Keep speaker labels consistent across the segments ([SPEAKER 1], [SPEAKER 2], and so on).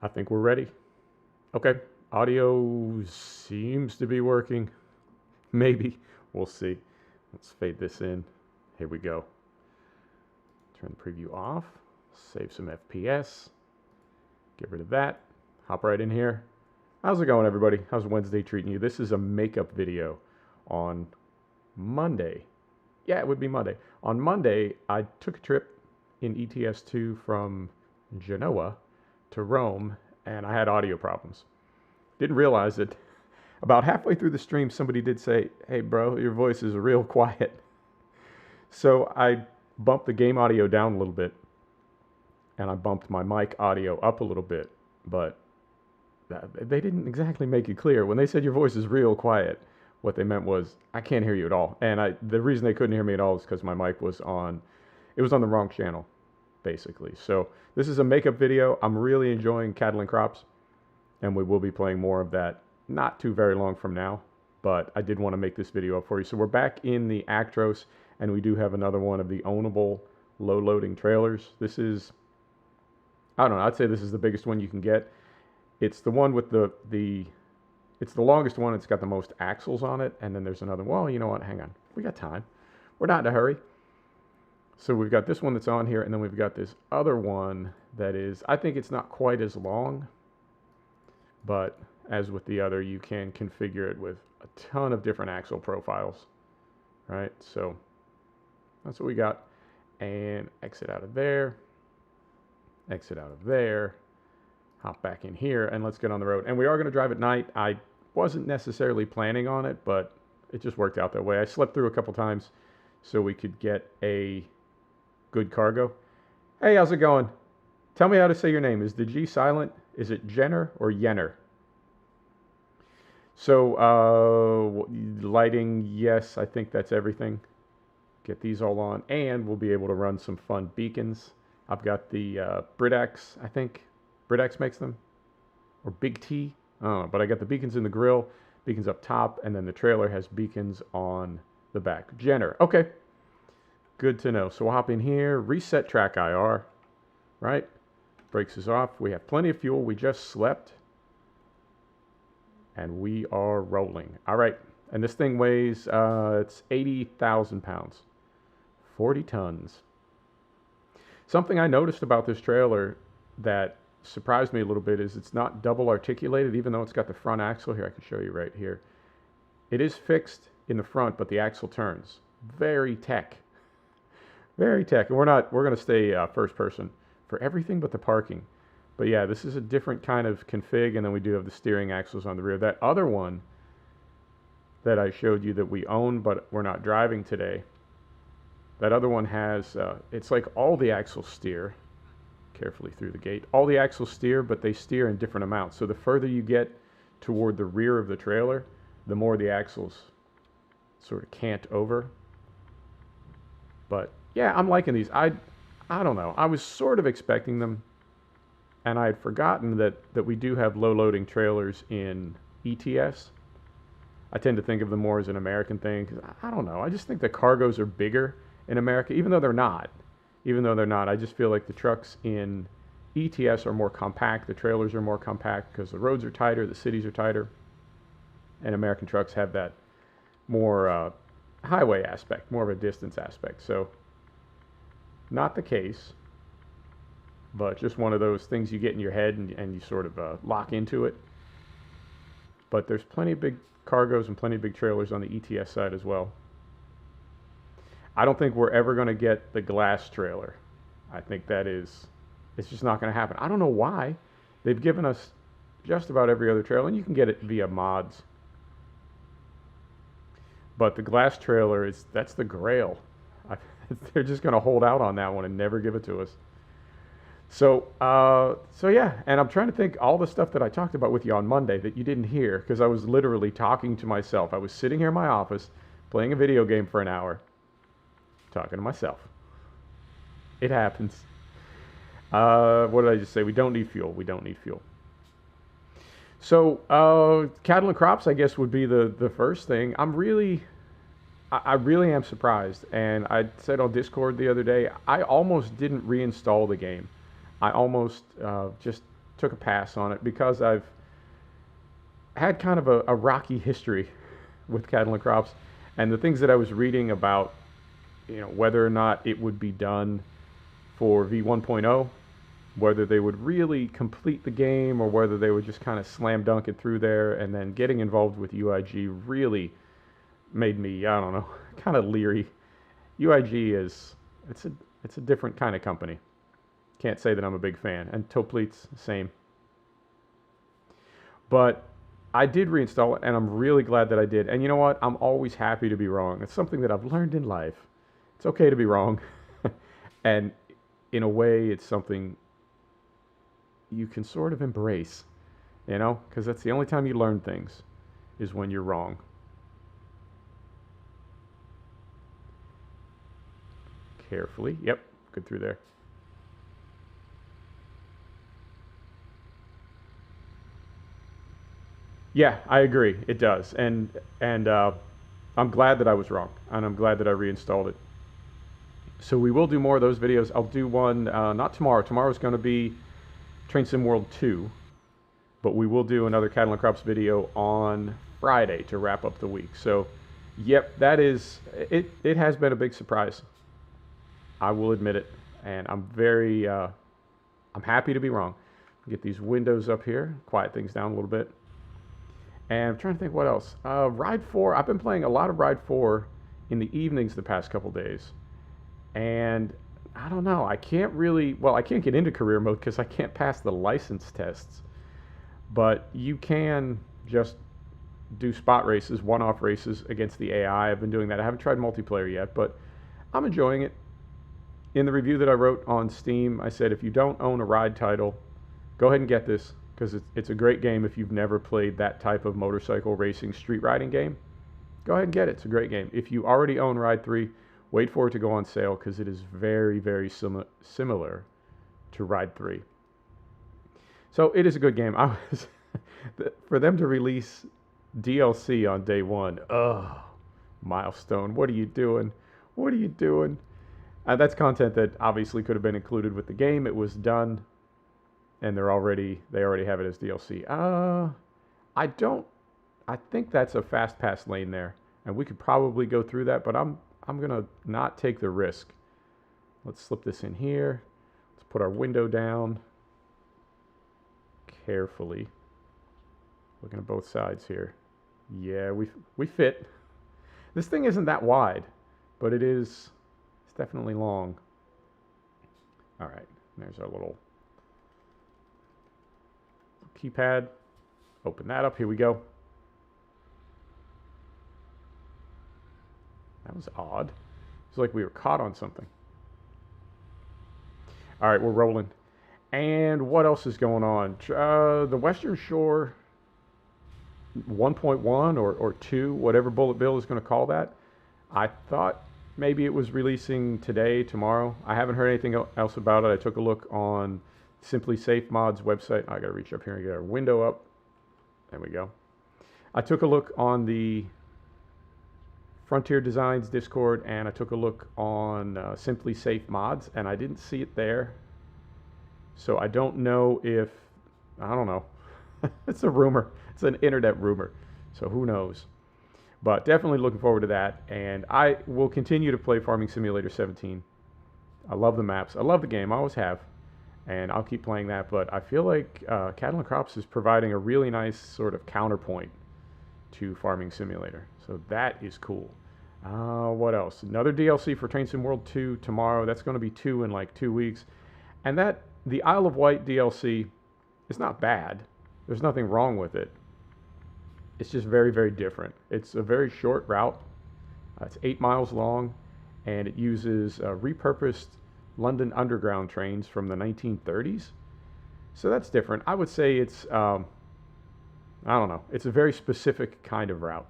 [SPEAKER 1] I think we're ready. Okay, audio seems to be working. Maybe. We'll see. Let's fade this in. Here we go. Turn the preview off. Save some FPS. Get rid of that. Hop right in here. How's it going, everybody? How's Wednesday treating you? This is a makeup video on Monday. Yeah, it would be Monday. On Monday, I took a trip in ETS2 from Genoa to Rome, and I had audio problems. Didn't realize it. About halfway through the stream, somebody did say, "Hey, bro, your voice is real quiet." So I bumped the game audio down a little bit, and I bumped my mic audio up a little bit, but they didn't exactly make it clear. When they said your voice is real quiet, what they meant was, I can't hear you at all. And the reason they couldn't hear me at all is because my mic was on, it was on the wrong channel, basically. So this is a makeup video. I'm really enjoying Cattle and Crops, and we will be playing more of that not too very long from now, but I did want to make this video up for you. So we're back in the Actros, and we do have another one of the ownable low-loading trailers. This is, I don't know, I'd say this is the biggest one you can get. It's the one with it's the longest one. It's got the most axles on it. And then there's another, well, you know what? Hang on. We got time. We're not in a hurry. So we've got this one that's on here. And then we've got this other one that is, I think it's not quite as long. But as with the other, you can configure it with a ton of different axle profiles. Right? So that's what we got. And exit out of there. Exit out of there. Hop back in here and let's get on the road. And we are going to drive at night. I wasn't necessarily planning on it, but it just worked out that way. I slept through a couple times so we could get a good cargo. Hey, how's it going? Tell me how to say your name. Is the G silent? Is it Jenner or Yenner? So lighting, yes, I think that's everything. Get these all on and we'll be able to run some fun beacons. I've got the Britax, I think. Britax makes them, or Big T, but I got the beacons in the grill, beacons up top, and then the trailer has beacons on the back. Jenner, okay, good to know. So we'll hop in here, reset track IR, right? Brakes is off. We have plenty of fuel. We just slept, and we are rolling. All right, and this thing weighs, it's 80,000 pounds, 40 tons. Something I noticed about this trailer that surprised me a little bit is it's not double articulated, even though it's got the front axle here. I can show you right here. It is fixed in the front, but the axle turns. Very tech. Very tech. And we're going to stay first person for everything but the parking. But yeah, this is a different kind of config, and then we do have the steering axles on the rear. That other one that I showed you that we own, but we're not driving today, that other one has, it's like all the axles steer. Carefully through the gate. All the axles steer, but they steer in different amounts. So the further you get toward the rear of the trailer, the more the axles sort of cant over. But yeah, I'm liking these. I don't know. I was sort of expecting them, and I had forgotten that we do have low-loading trailers in ETS. I tend to think of them more as an American thing, because I don't know. I just think the cargos are bigger in America, even though they're not. I just feel like the trucks in ETS are more compact, the trailers are more compact because the roads are tighter, the cities are tighter, and American trucks have that more highway aspect, more of a distance aspect. So, not the case, but just one of those things you get in your head and you sort of lock into it. But there's plenty of big cargos and plenty of big trailers on the ETS side as well. I don't think we're ever going to get the glass trailer. I think it's just not going to happen. I don't know why. They've given us just about every other trailer, and you can get it via mods. But the glass trailer, that's the grail. They're just going to hold out on that one and never give it to us. So yeah, and I'm trying to think all the stuff that I talked about with you on Monday that you didn't hear, because I was literally talking to myself. I was sitting here in my office playing a video game for an hour. Talking to myself. It happens. What did I just say? We don't need fuel. We don't need fuel. So cattle and crops, I guess, would be the first thing. I really am surprised. And I said on Discord the other day, I almost didn't reinstall the game. I almost just took a pass on it because I've had kind of a rocky history with Cadillac crops, and the things that I was reading about, whether or not it would be done for V1.0, whether they would really complete the game or whether they would just kind of slam dunk it through there, and then getting involved with UIG really made me, I don't know, kind of leery. UIG it's a different kind of company. Can't say that I'm a big fan. And Topleat's same. But I did reinstall it, and I'm really glad that I did. And you know what? I'm always happy to be wrong. It's something that I've learned in life. It's okay to be wrong. And in a way, it's something you can sort of embrace, because that's the only time you learn things is when you're wrong. Carefully. Yep, good through there. Yeah, I agree. It does, and I'm glad that I was wrong, and I'm glad that I reinstalled it. So we will do more of those videos. I'll do one not tomorrow. Tomorrow's going to be Train Sim World 2, but we will do another Cadillac Crops video on Friday to wrap up the week. So, yep, that is it. It has been a big surprise. I will admit it, and I'm very I'm happy to be wrong. Get these windows up here, quiet things down a little bit. And I'm trying to think what else. Ride 4, I've been playing a lot of Ride 4 in the evenings the past couple days. And I don't know, I can't get into career mode because I can't pass the license tests. But you can just do spot races, one-off races against the AI. I've been doing that. I haven't tried multiplayer yet, but I'm enjoying it. In the review that I wrote on Steam, I said if you don't own a Ride title, go ahead and get this, because it's a great game if you've never played that type of motorcycle racing street riding game. Go ahead and get it. It's a great game. If you already own Ride 3, wait for it to go on sale because it is very, very similar to Ride 3. So it is a good game. For them to release DLC on day one, milestone. What are you doing? What are you doing? That's content that obviously could have been included with the game. It was done. And they already have it as DLC. I think that's a fast pass lane there, and we could probably go through that, but I'm gonna not take the risk. Let's slip this in here. Let's put our window down carefully. Looking at both sides here. Yeah, we fit. This thing isn't that wide, but it's definitely long. All right, there's our little keypad. Open that up. Here we go. That was odd. It's like we were caught on something. All right, we're rolling. And what else is going on? The Western Shore 1.1 or 2, whatever Bullet Bill is going to call that. I thought maybe it was releasing today, tomorrow. I haven't heard anything else about it. I took a look on Simply Safe Mod's website. I got to reach up here and get our window up. There we go. I took a look on the Frontier Designs Discord, and I took a look on Simply Safe Mods, and I didn't see it there. So I don't know if, I don't know. It's a rumor. It's an internet rumor. So who knows? But definitely looking forward to that. And I will continue to play Farming Simulator 17. I love the maps. I love the game. I always have. And I'll keep playing that. But I feel like Cadillac Crops is providing a really nice sort of counterpoint to Farming Simulator. So that is cool. What else? Another DLC for Train Sim World 2 tomorrow. That's going to be 2 in like 2 weeks. And the Isle of Wight DLC is not bad. There's nothing wrong with it. It's just very, very different. It's a very short route. It's 8 miles long, and it uses repurposed London Underground trains from the 1930s. So that's different. I would say it's, I don't know, it's a very specific kind of route.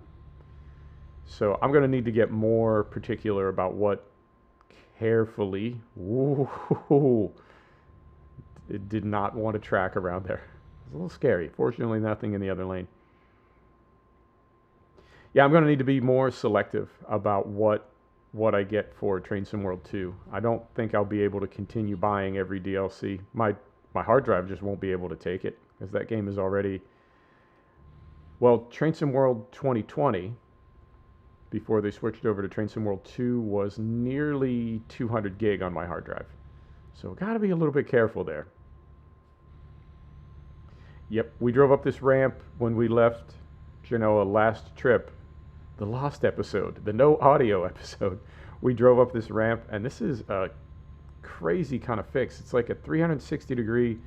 [SPEAKER 1] So I'm going to need to get more particular about what carefully, ooh, it did not want to track around there. It's a little scary. Fortunately, nothing in the other lane. Yeah, I'm going to need to be more selective about what I get for Train Sim World 2. I don't think I'll be able to continue buying every DLC. My my hard drive just won't be able to take it, because that game is already, well, Train Sim World 2020, before they switched over to Train Sim World 2, was nearly 200 gig on my hard drive. So gotta be a little bit careful there. Yep, we drove up this ramp when we left Genoa last trip, the lost episode, the no audio episode. We drove up this ramp, and this is a crazy kind of fix. It's like a 360-degree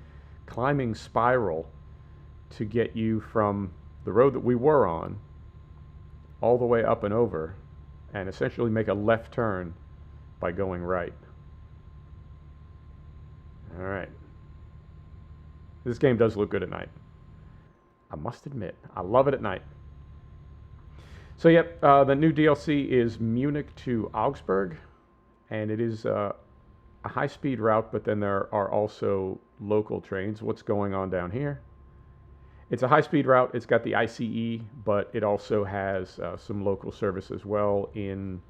[SPEAKER 1] climbing spiral to get you from the road that we were on all the way up and over, and essentially make a left turn by going right. All right. This game does look good at night. I must admit, I love it at night. So yep, the new DLC is Munich to Augsburg, and it is a high-speed route, but then there are also local trains. What's going on down here? It's a high-speed route. It's got the ICE, but it also has some local service as well in,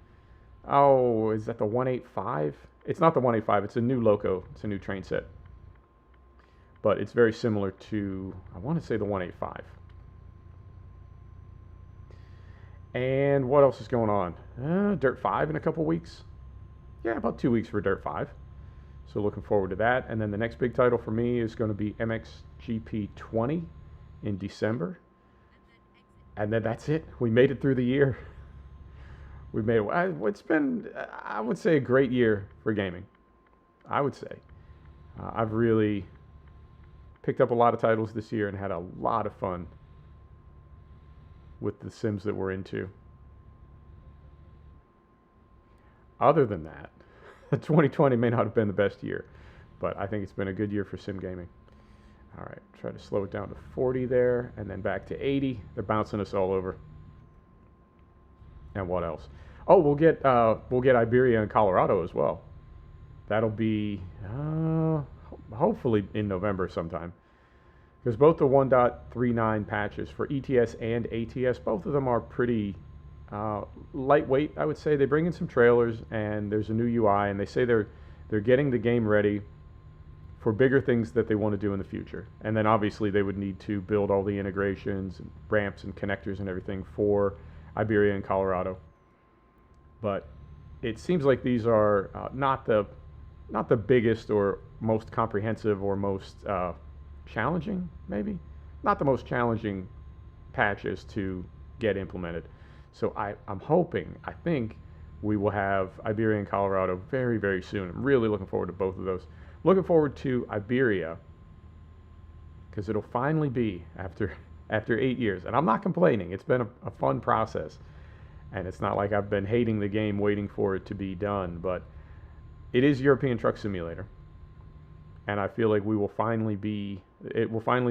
[SPEAKER 1] oh, is that the 185? It's not the 185. It's a new loco. It's a new train set. But it's very similar to, I want to say, the 185. And what else is going on? Dirt 5 in a couple weeks. Yeah, about 2 weeks for Dirt 5. So looking forward to that. And then the next big title for me is going to be MXGP 20 in December. And then that's it. We made it through the year. We made it. It's been, I would say, a great year for gaming. I would say. I've really picked up a lot of titles this year and had a lot of fun with the Sims that we're into. Other than that, 2020 may not have been the best year, but I think it's been a good year for sim gaming. All right, try to slow it down to 40 there, and then back to 80. They're bouncing us all over. And what else? Oh, we'll get Iberia and Colorado as well. That'll be hopefully in November sometime, because both the 1.39 patches for ETS and ATS, both of them are pretty lightweight, I would say. They bring in some trailers, and there's a new UI, and they say they're getting the game ready for bigger things that they want to do in the future. And then obviously they would need to build all the integrations and ramps and connectors and everything for Iberia and Colorado. But it seems like these are not the biggest or most comprehensive or most challenging, maybe not the most challenging patches to get implemented. So I'm hoping, I think we will have Iberia and Colorado very, very soon. I'm really looking forward to both of those. Looking forward to Iberia, because it'll finally be after 8 years. And I'm not complaining. It's been a fun process. And it's not like I've been hating the game waiting for it to be done. But it is European Truck Simulator. And I feel like it will finally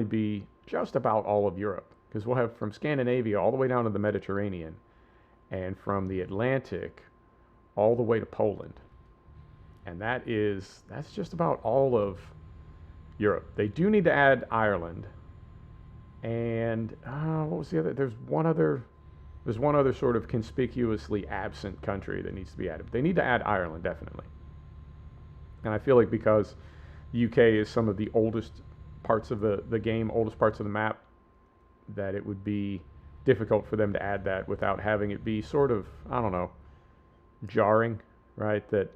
[SPEAKER 1] be just about all of Europe. Because we'll have from Scandinavia all the way down to the Mediterranean. And from the Atlantic all the way to Poland. And that's just about all of Europe. They do need to add Ireland. And what was the other? There's one other sort of conspicuously absent country that needs to be added. They need to add Ireland, definitely. And I feel like because the UK is some of the oldest parts of the game, oldest parts of the map, that it would be difficult for them to add that without having it be sort of, I don't know, jarring, right? That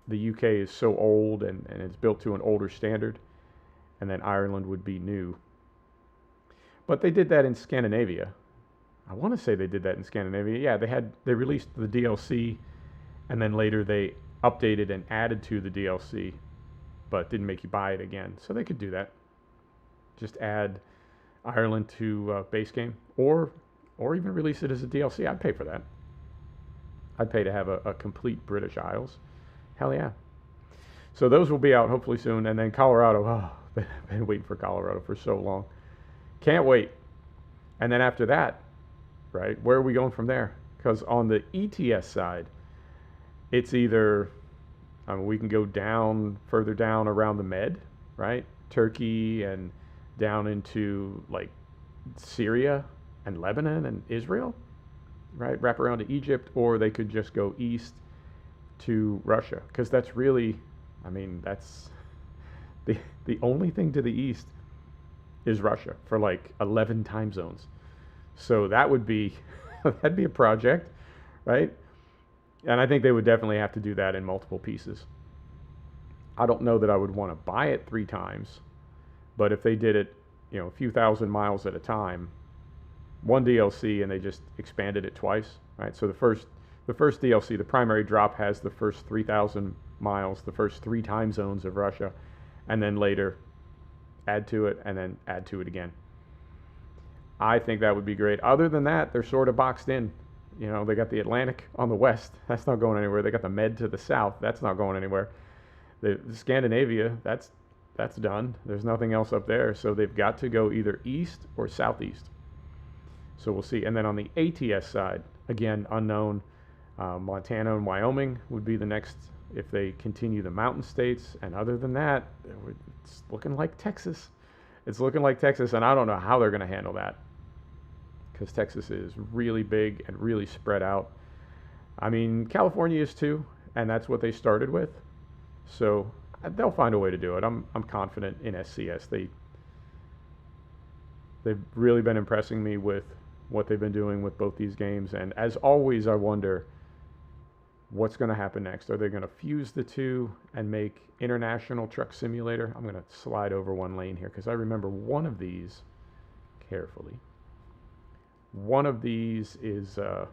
[SPEAKER 1] the UK is so old and it's built to an older standard, and then Ireland would be new. But they did that in Scandinavia. I want to say they did that in Scandinavia. Yeah, they released the DLC, and then later they updated and added to the DLC, but didn't make you buy it again. So they could do that. Just add Ireland to base game, or even release it as a DLC. I'd pay for that. I'd pay to have a complete British Isles. Hell yeah. So those will be out hopefully soon. And then Colorado, been waiting for Colorado for so long. Can't wait. And then after that, right, where are we going from there? Because on the ETS side, it's either, we can go further down around the Med, right? Turkey and down into like Syria and Lebanon and Israel, right? Wrap around to Egypt, or they could just go east to Russia, because that's really, The only thing to the east is Russia for like 11 time zones. So that would be that'd be a project, right? And I think they would definitely have to do that in multiple pieces. I don't know that I would want to buy it 3 times, but if they did it, you know, a few thousand miles at a time, one DLC and they just expanded it twice, right? So the first DLC, the primary drop has the first 3,000 miles, the first 3 time zones of Russia, and then later add to it and then add to it again. I think that would be great. Other than that, they're sort of boxed in. You know, they got the Atlantic on the west. That's not going anywhere. They got the Med to the south. That's not going anywhere. The Scandinavia, that's done. There's nothing else up there. So they've got to go either east or southeast. So we'll see. And then on the ATS side, again, unknown. Montana and Wyoming would be the next if they continue the mountain states. And other than that, it's looking like Texas. It's looking like Texas, and I don't know how they're going to handle that because Texas is really big and really spread out. I mean, California is too, and that's what they started with. So they'll find a way to do it. I'm confident in SCS. They've really been impressing me with what they've been doing with both these games. And as always, I wonder what's going to happen next. Are they going to fuse the two and make International Truck Simulator? I'm going to slide over one lane here because I remember one of these carefully. One of these is, oh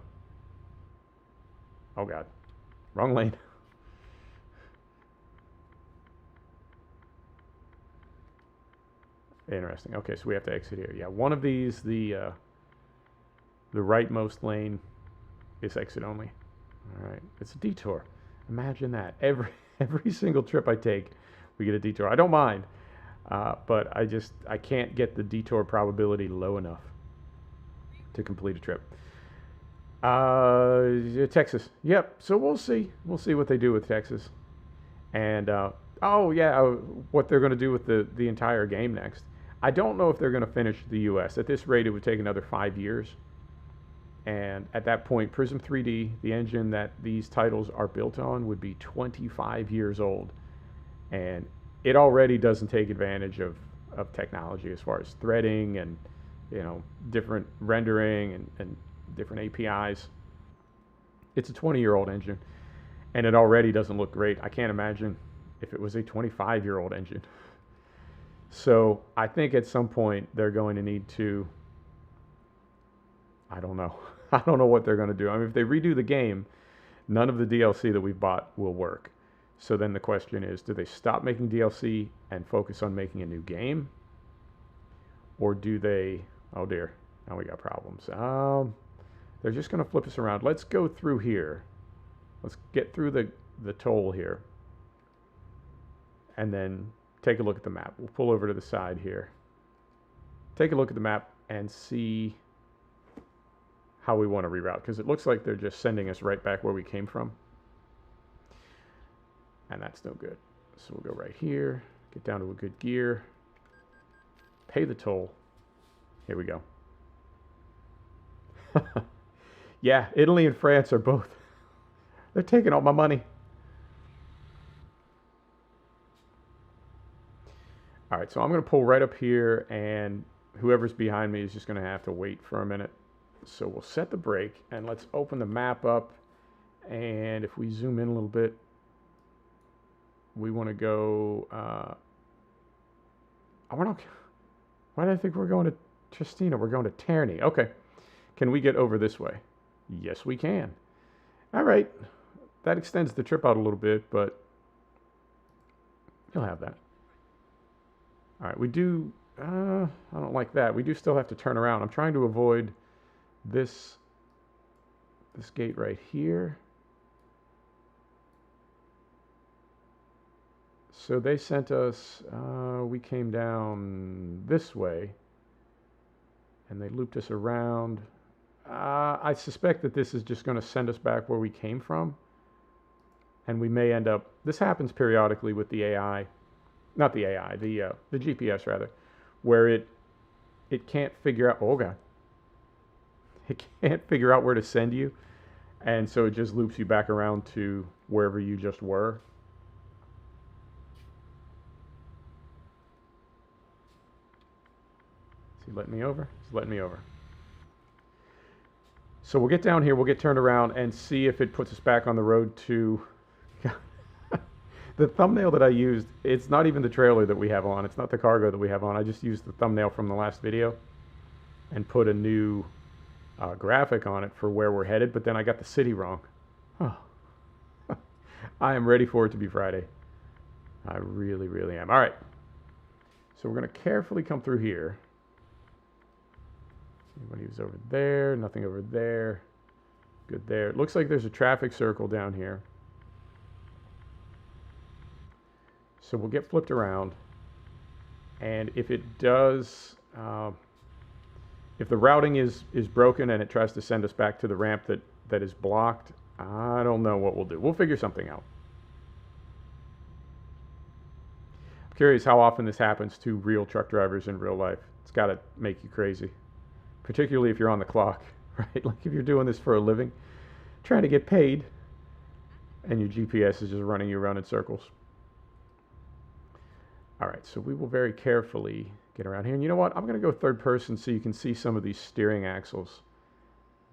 [SPEAKER 1] God, wrong lane. Interesting. Okay, so we have to exit here. Yeah, one of these, the rightmost lane is exit only. All right, it's a detour. Imagine that. Every single trip I take, we get a detour. I don't mind, but I can't get the detour probability low enough to complete a trip. Texas. Yep. So we'll see. We'll see what they do with Texas, and oh yeah, what they're going to do with the entire game next. I don't know if they're going to finish the U.S. At this rate, it would take another 5 years. And at that point, Prism 3D, the engine that these titles are built on, would be 25 years old. And it already doesn't take advantage of technology as far as threading and, you know, different rendering and different APIs. It's a 20-year-old engine, and it already doesn't look great. I can't imagine if it was a 25-year-old engine. So I think at some point they're going to need to, I don't know. I don't know what they're going to do. I mean, if they redo the game, none of the DLC that we've bought will work. So then the question is, do they stop making DLC and focus on making a new game? Or do they, oh dear, now we got problems. They're just going to flip us around. Let's go through here. Let's get through the toll here. And then take a look at the map. We'll pull over to the side here. Take a look at the map and see how we want to reroute, because it looks like they're just sending us right back where we came from. And that's no good. So we'll go right here, get down to a good gear, pay the toll. Here we go. Yeah, Italy and France are both, they're taking all my money. All right, so I'm going to pull right up here, and whoever's behind me is just going to have to wait for a minute. So we'll set the brake, and let's open the map up. And if we zoom in a little bit, we want to go, why did I think we're going to Trestina? We're going to Terni. Okay. Can we get over this way? Yes, we can. All right. That extends the trip out a little bit, but you'll have that. All right, we do, I don't like that. We do still have to turn around. I'm trying to avoid this gate right here. So they sent us, we came down this way, and they looped us around. I suspect that this is just going to send us back where we came from, and we may end up, this happens periodically with the AI, not the AI, the GPS rather, where it can't figure out, oh God, it can't figure out where to send you, and so it just loops you back around to wherever you just were. letting me over. It's letting me over. So we'll get down here, we'll get turned around and see if it puts us back on the road to... The thumbnail that I used, it's not even the trailer that we have on. It's not the cargo that we have on. I just used the thumbnail from the last video and put a new graphic on it for where we're headed, but then I got the city wrong. Oh. I am ready for it to be Friday. I really, really am. All right. So we're going to carefully come through here. Anybody who's over there? Nothing over there. Good there. It looks like there's a traffic circle down here. So we'll get flipped around. And if it does, if the routing is broken and it tries to send us back to the ramp that is blocked, I don't know what we'll do. We'll figure something out. I'm curious how often this happens to real truck drivers in real life. It's got to make you crazy. Particularly if you're on the clock, right? Like if you're doing this for a living, trying to get paid, and your GPS is just running you around in circles. All right, so we will very carefully get around here. And you know what? I'm going to go third person so you can see some of these steering axles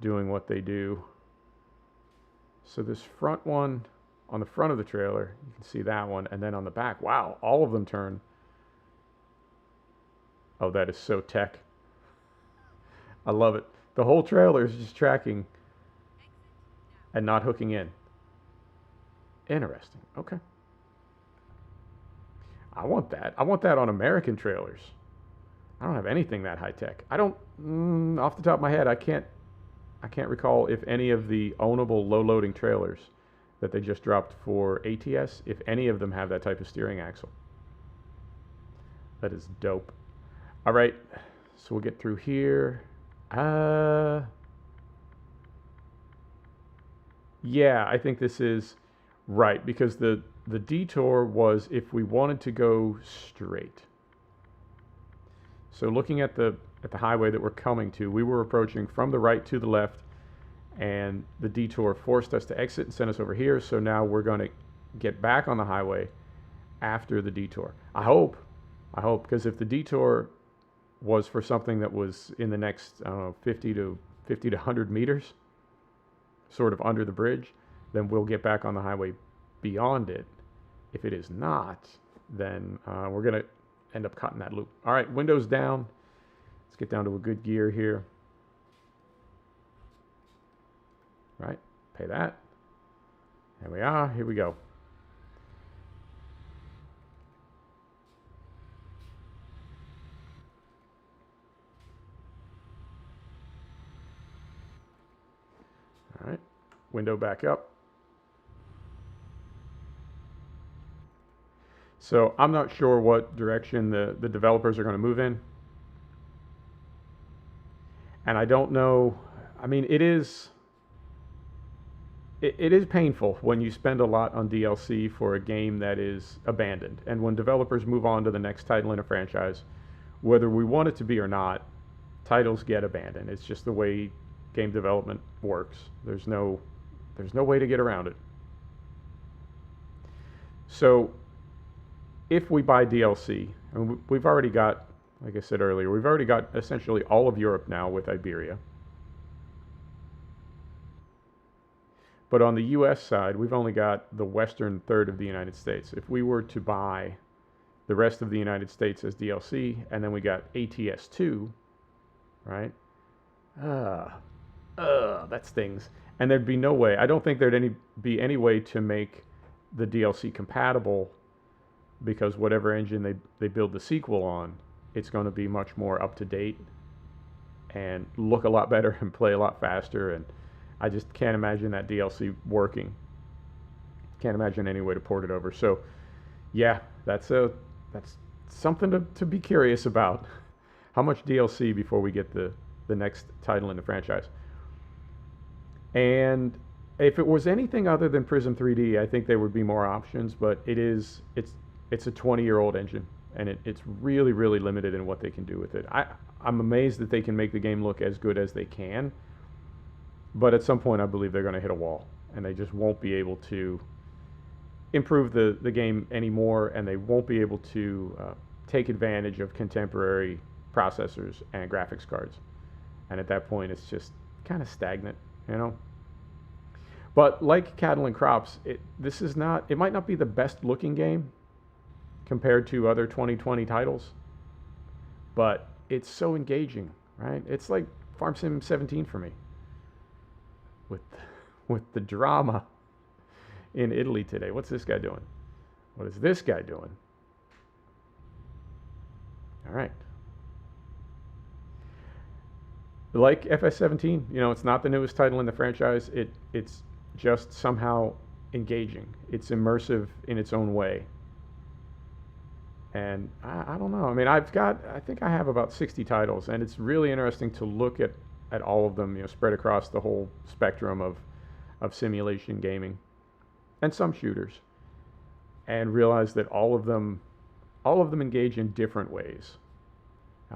[SPEAKER 1] doing what they do. So this front one on the front of the trailer, you can see that one. And then on the back, wow, all of them turn. Oh, that is so tech. I love it. The whole trailer is just tracking and not hooking in. Interesting. Okay. I want that. I want that on American trailers. I don't have anything that high tech. I don't, off the top of my head, I can't recall if any of the ownable low loading trailers that they just dropped for ATS, if any of them have that type of steering axle. That is dope. All right, so we'll get through here. Yeah, I think this is right, because the detour was if we wanted to go straight. So looking at the highway that we're coming to, we were approaching from the right to the left, and the detour forced us to exit and send us over here. So now we're going to get back on the highway after the detour. I hope, because if the detour was for something that was in the next, I don't know, 50 to 100 meters, sort of under the bridge, then we'll get back on the highway beyond it. If it is not, then we're going to end up cutting that loop. All right, windows down. Let's get down to a good gear here. Right, pay that. There we are. Here we go. All right, window back up. So I'm not sure what direction the developers are going to move in. And I don't know, I mean, it is painful when you spend a lot on DLC for a game that is abandoned. And when developers move on to the next title in a franchise, whether we want it to be or not, titles get abandoned. It's just the way game development works. There's no way to get around it. So if we buy DLC, and we've already got, like I said earlier, we've already got essentially all of Europe now with Iberia. But on the US side, we've only got the western third of the United States. If we were to buy the rest of the United States as DLC, and then we got ETS2, right? That stings. And there'd be no way, I don't think there'd be any way to make the DLC compatible, because whatever engine they build the sequel on, it's going to be much more up to date and look a lot better and play a lot faster. And I just can't imagine that DLC working. Can't imagine any way to port it over. So yeah, that's something to be curious about. How much DLC before we get the next title in the franchise? And if it was anything other than Prism 3D, I think there would be more options, but it's a 20-year-old engine, and it's really, really limited in what they can do with it. I'm amazed that they can make the game look as good as they can, but at some point I believe they're going to hit a wall, and they just won't be able to improve the game anymore, and they won't be able to take advantage of contemporary processors and graphics cards. And at that point, it's just kind of stagnant, you know. But like Cattle and Crops, this is not. It might not be the best looking game compared to other 2020 titles, but it's so engaging, right? It's like Farm Sim 17 for me, with the drama in Italy today. What's this guy doing? What is this guy doing? All right. Like FS17, you know, it's not the newest title in the franchise. It's just somehow engaging. It's immersive in its own way. And I don't know. I mean, I think I have about 60 titles, and it's really interesting to look at all of them, you know, spread across the whole spectrum of simulation gaming and some shooters, and realize that all of them engage in different ways.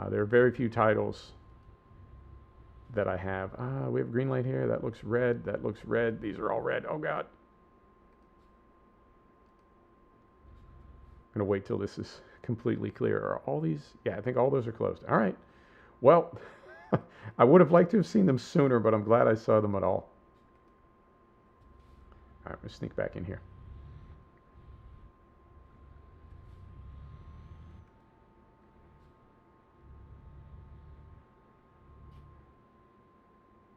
[SPEAKER 1] There are very few titles that I have. We have green light here. That looks red. That looks red. These are all red. Oh, God. I'm going to wait till this is completely clear. Are all these? Yeah, I think all those are closed. All right. Well, I would have liked to have seen them sooner, but I'm glad I saw them at all. All right, let's sneak back in here.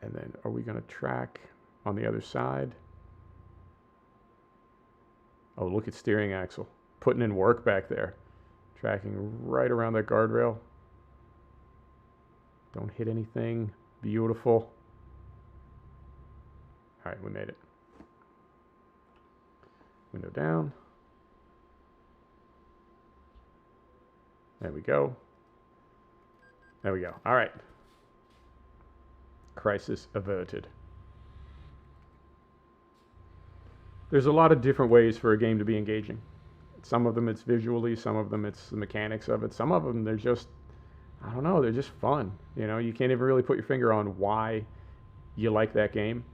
[SPEAKER 1] And then are we going to track on the other side? Oh, look at steering axle. Putting in work back there. Tracking right around that guardrail. Don't hit anything. Beautiful. All right, we made it. Window down. There we go. There we go. All right. Crisis averted. There's a lot of different ways for a game to be engaging. Some of them it's visually, some of them it's the mechanics of it. Some of them they're just, I don't know, they're just fun. You know, you can't even really put your finger on why you like that game.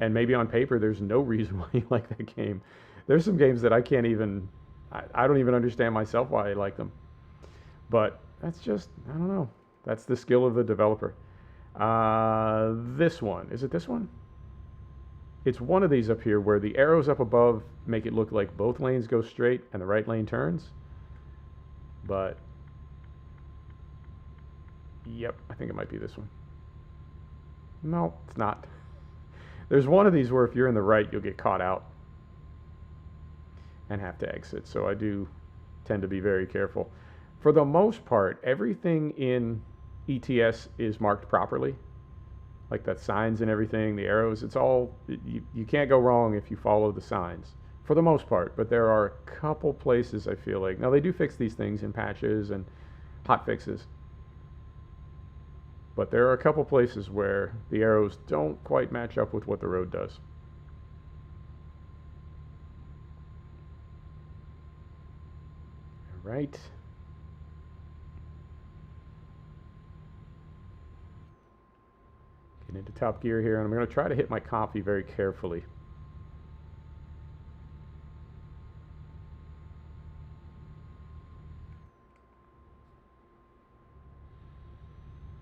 [SPEAKER 1] And maybe on paper there's no reason why you like that game. There's some games that I can't even, I don't even understand myself why I like them. But that's just, I don't know. That's the skill of the developer. This one, is it this one? It's one of these up here where the arrows up above make it look like both lanes go straight and the right lane turns. But, yep, I think it might be this one. No, it's not. There's one of these where if you're in the right, you'll get caught out and have to exit. So I do tend to be very careful. For the most part, everything in ETS is marked properly. Like that signs and everything, the arrows, it's all, you can't go wrong if you follow the signs. For the most part, but there are a couple places I feel like, now they do fix these things in patches and hot fixes. But there are a couple places where the arrows don't quite match up with what the road does. All right. Get into top gear here, and I'm going to try to hit my coffee very carefully.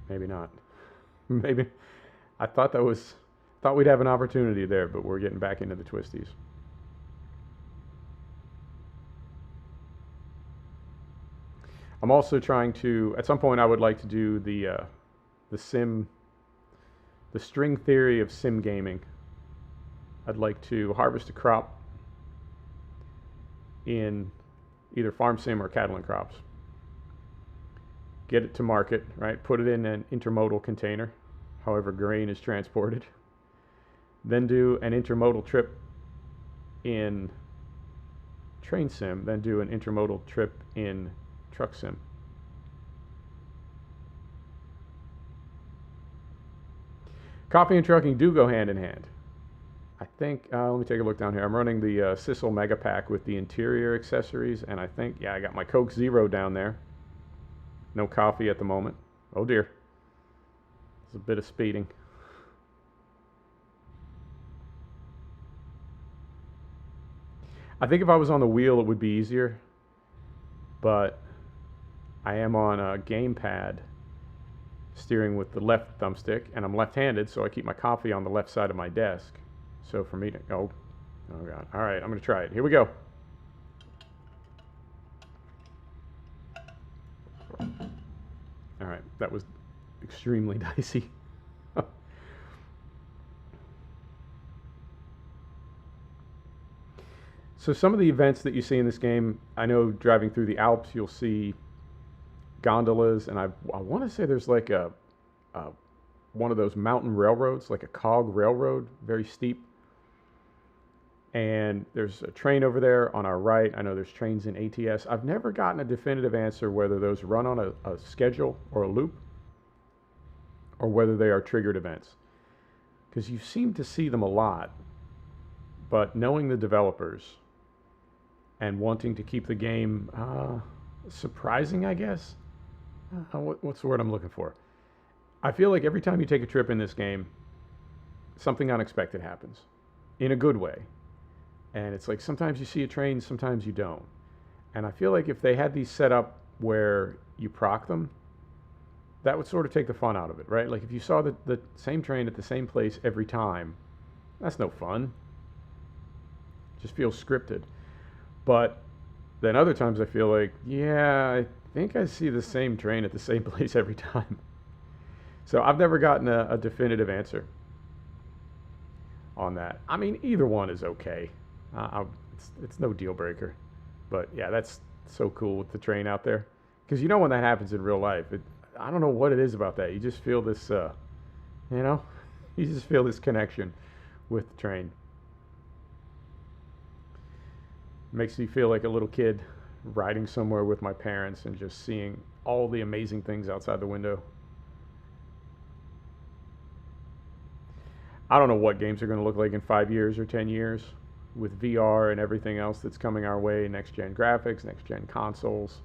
[SPEAKER 1] Maybe not. Maybe. I thought we'd have an opportunity there, but we're getting back into the twisties. I'm also trying to, at some point I would like to do the string theory of sim gaming. I'd like to harvest a crop in either farm sim or cattle and crops. Get it to market, right? Put it in an intermodal container, however grain is transported. Then do an intermodal trip in train sim, then do an intermodal trip in truck sim. Coffee and trucking do go hand in hand. I think, let me take a look down here. I'm running the Sissel Mega Pack with the interior accessories, and I think, yeah, I got my Coke Zero down there. No coffee at the moment. Oh dear. It's a bit of speeding. I think if I was on the wheel it would be easier, but I am on a gamepad steering with the left thumbstick, and I'm left-handed, so I keep my coffee on the left side of my desk. So for me to go, oh God. All right, I'm going to try it. Here we go. All right, that was extremely dicey. So some of the events that you see in this game, I know driving through the Alps, you'll see gondolas, and I want to say there's like a one of those mountain railroads, like a cog railroad, very steep. And there's a train over there on our right. I know there's trains in ATS. I've never gotten a definitive answer whether those run on a schedule or a loop, or whether they are triggered events. Because you seem to see them a lot, but knowing the developers and wanting to keep the game surprising, I guess. What's the word I'm looking for? I feel like every time you take a trip in this game, something unexpected happens in a good way. And it's like sometimes you see a train, sometimes you don't. And I feel like if they had these set up where you proc them, that would sort of take the fun out of it, right? Like if you saw the same train at the same place every time, that's no fun. It just feels scripted. But then other times I feel like, yeah, I think I see the same train at the same place every time. So I've never gotten a definitive answer on that. I mean, either one is okay. It's no deal breaker. But yeah, that's so cool with the train out there. Because you know when that happens in real life, I don't know what it is about that. You just feel this, you just feel this connection with the train. Makes me feel like a little kid riding somewhere with my parents and just seeing all the amazing things outside the window. I don't know what games are going to look like in 5 years or 10 years with VR and everything else that's coming our way, next-gen graphics, next-gen consoles.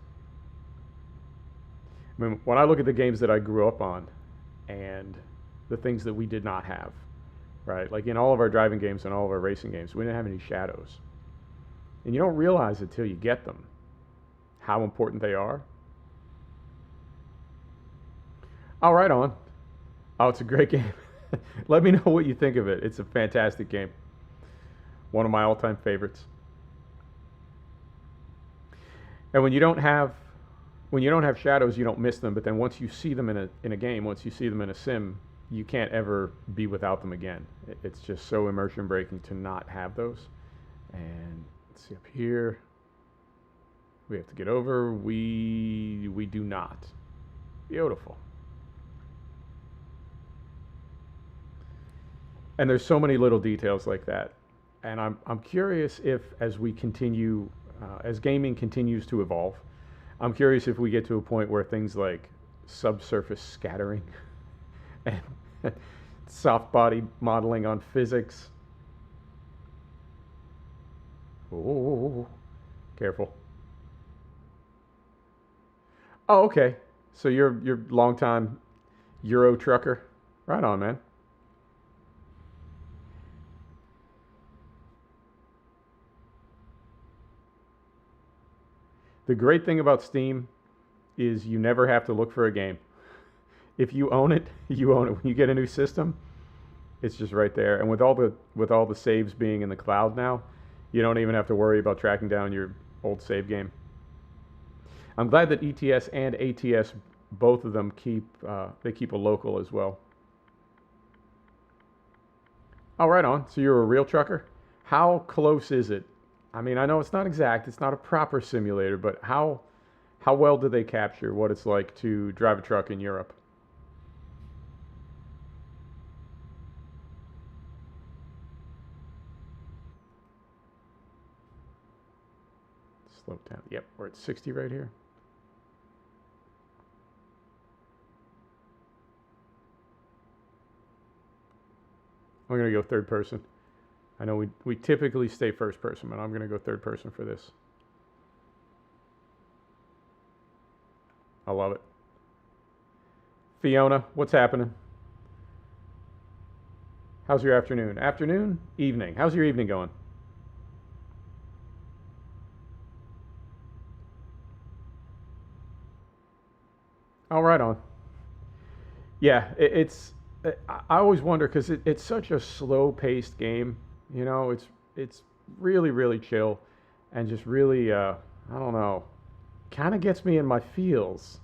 [SPEAKER 1] I mean, when I look at the games that I grew up on and the things that we did not have, right? Like in all of our driving games and all of our racing games, we didn't have any shadows. And you don't realize it till you get them, how important they are. Oh, right on. Oh, it's a great game. Let me know what you think of it. It's a fantastic game. One of my all-time favorites. And when you don't have shadows, you don't miss them. But then once you see them in a game, once you see them in a sim, you can't ever be without them again. It's just so immersion breaking to not have those. And let's see up here. We have to get over. We do not. Beautiful. And there's so many little details like that. And I'm curious if, as we continue, as gaming continues to evolve, I'm curious if we get to a point where things like subsurface scattering and soft body modeling on physics. Oh, careful. Oh, okay. So you're longtime Euro trucker. Right on, man. The great thing about Steam is you never have to look for a game. If you own it, you own it. When you get a new system, it's just right there. And with all the saves being in the cloud now, you don't even have to worry about tracking down your old save game. I'm glad that ETS and ATS, both of them keep a local as well. Oh, right on. So you're a real trucker? How close is it? I mean, I know it's not exact. It's not a proper simulator, but how well do they capture what it's like to drive a truck in Europe? Slow down. Yep, we're at 60 right here. I'm going to go third person. I know we typically stay first person, but I'm going to go third person for this. I love it. Fiona, what's happening? How's your afternoon? Afternoon? Evening. How's your evening going? Oh, right on. Yeah, I always wonder because it's such a slow-paced game. You know, it's really really chill, and just really I don't know, kind of gets me in my feels.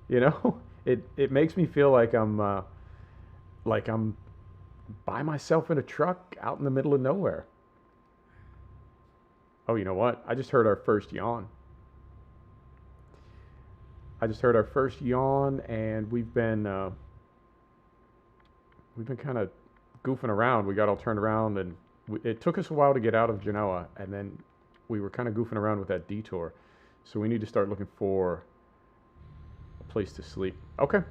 [SPEAKER 1] You know, it makes me feel like I'm by myself in a truck out in the middle of nowhere. Oh, you know what? I just heard our first yawn. I just heard our first yawn, and we've been kind of goofing around. We got all turned around, and it took us a while to get out of Genoa, and then we were kind of goofing around with that detour. So we need to start looking for a place to sleep. Okay.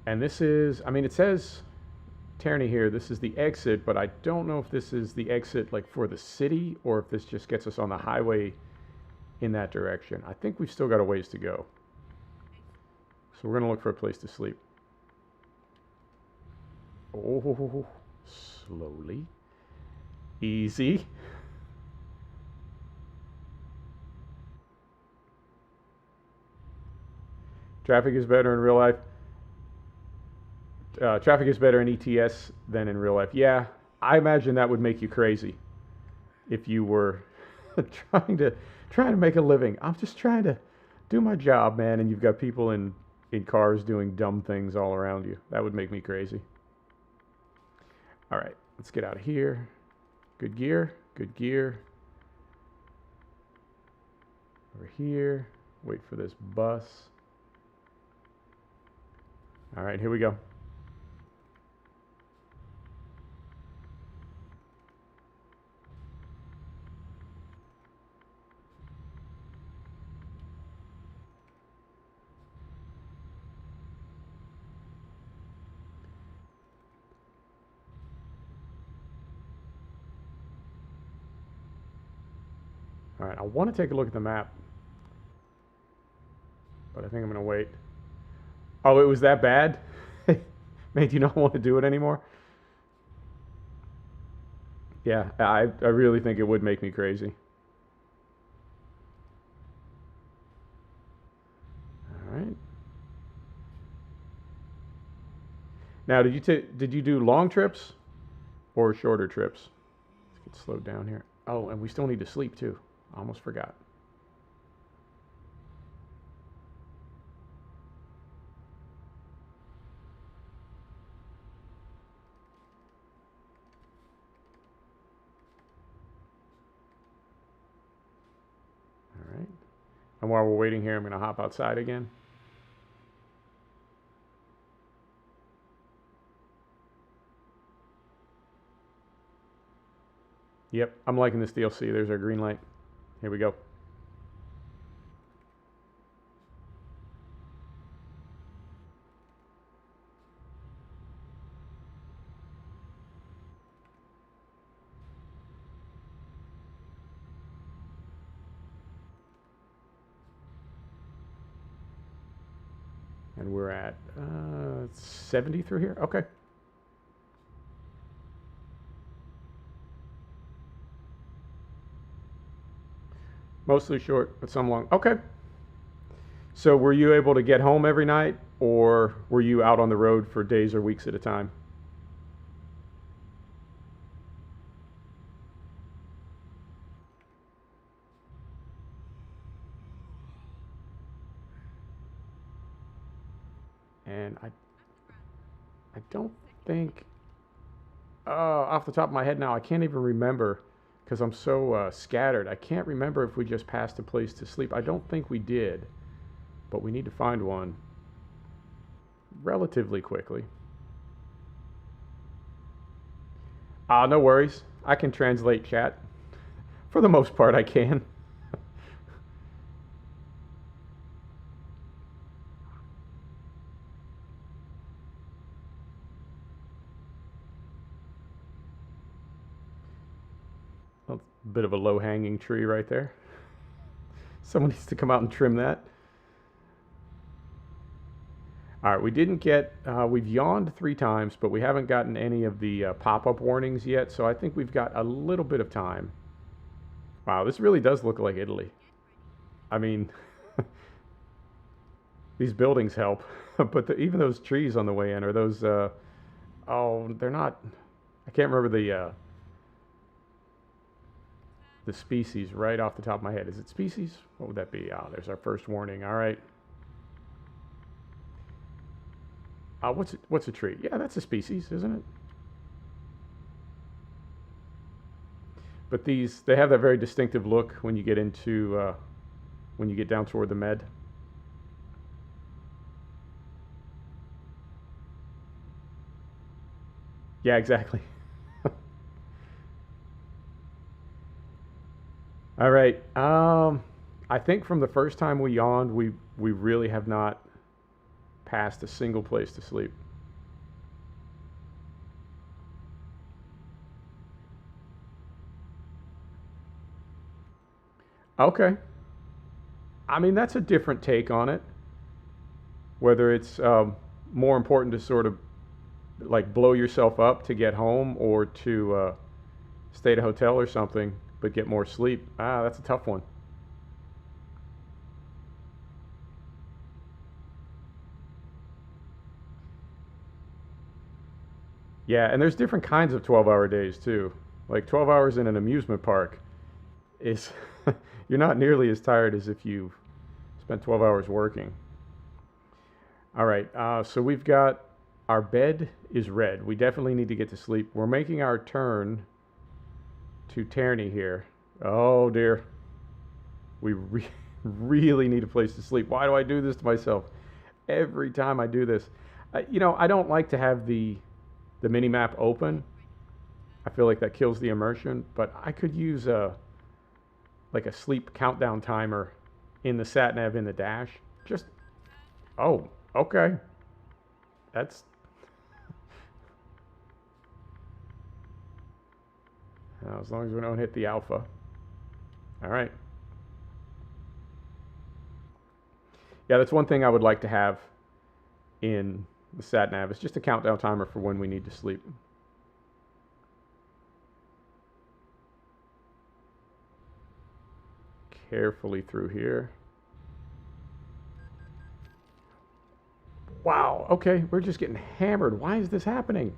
[SPEAKER 1] And this is, I mean, it says Tierney here. This is the exit, but I don't know if this is the exit like for the city or if this just gets us on the highway in that direction. I think we've still got a ways to go. So we're going to look for a place to sleep. Oh, slowly. Easy. Traffic is better in real life. Traffic is better in ETS than in real life. Yeah, I imagine that would make you crazy if you were trying to make a living. I'm just trying to do my job, man, and you've got people in cars doing dumb things all around you. That would make me crazy. All right, let's get out of here. Good gear, good gear. Over here. Wait for this bus. All right, here we go. All right, I want to take a look at the map, but I think I'm going to wait. Oh, it was that bad? Made you not want to do it anymore? Yeah, I really think it would make me crazy. All right. Now, did you do long trips or shorter trips? Let's get slowed down here. Oh, and we still need to sleep too. Almost forgot. All right. And while we're waiting here, I'm going to hop outside again. Yep, I'm liking this DLC. There's our green light. Here we go. And we're at 70 through here. Okay. Mostly short, but some long. Okay. So were you able to get home every night, or were you out on the road for days or weeks at a time? And I don't think, off the top of my head now, I can't even remember because I'm so scattered. I can't remember if we just passed a place to sleep. I don't think we did, but we need to find one relatively quickly. No worries. I can translate chat. For the most part, I can. A bit of a low-hanging tree right there. Someone needs to come out and trim that. All right, we didn't get, we've yawned 3 times, but we haven't gotten any of the pop-up warnings yet, so I think we've got a little bit of time. Wow, this really does look like Italy. I mean, these buildings help, but even those trees on the way in are those. Oh, they're not. I can't remember the species right off the top of my head. Is it species? What would that be? Ah, there's our first warning. All right. What's a tree? Yeah, that's a species, isn't it? But they have that very distinctive look when you get into when you get down toward the med. Yeah, exactly. All right. I think from the first time we yawned, we really have not passed a single place to sleep. Okay. I mean, that's a different take on it. Whether it's more important to sort of like blow yourself up to get home or to stay at a hotel or something but get more sleep. Ah, that's a tough one. Yeah, and there's different kinds of 12-hour days too. Like 12 hours in an amusement park is you're not nearly as tired as if you spent 12 hours working. All right, so we've got our bed is red. We definitely need to get to sleep. We're making our turn to Tierney here. Oh dear. We really need a place to sleep. Why do I do this to myself? Every time I do this. I don't like to have the mini map open. I feel like that kills the immersion, but I could use like a sleep countdown timer in the sat nav in the dash. Just oh, okay. That's as long as we don't hit the alpha. All right. Yeah, that's one thing I would like to have in the sat nav. It's just a countdown timer for when we need to sleep. Carefully through here. Wow, okay, we're just getting hammered. Why is this happening?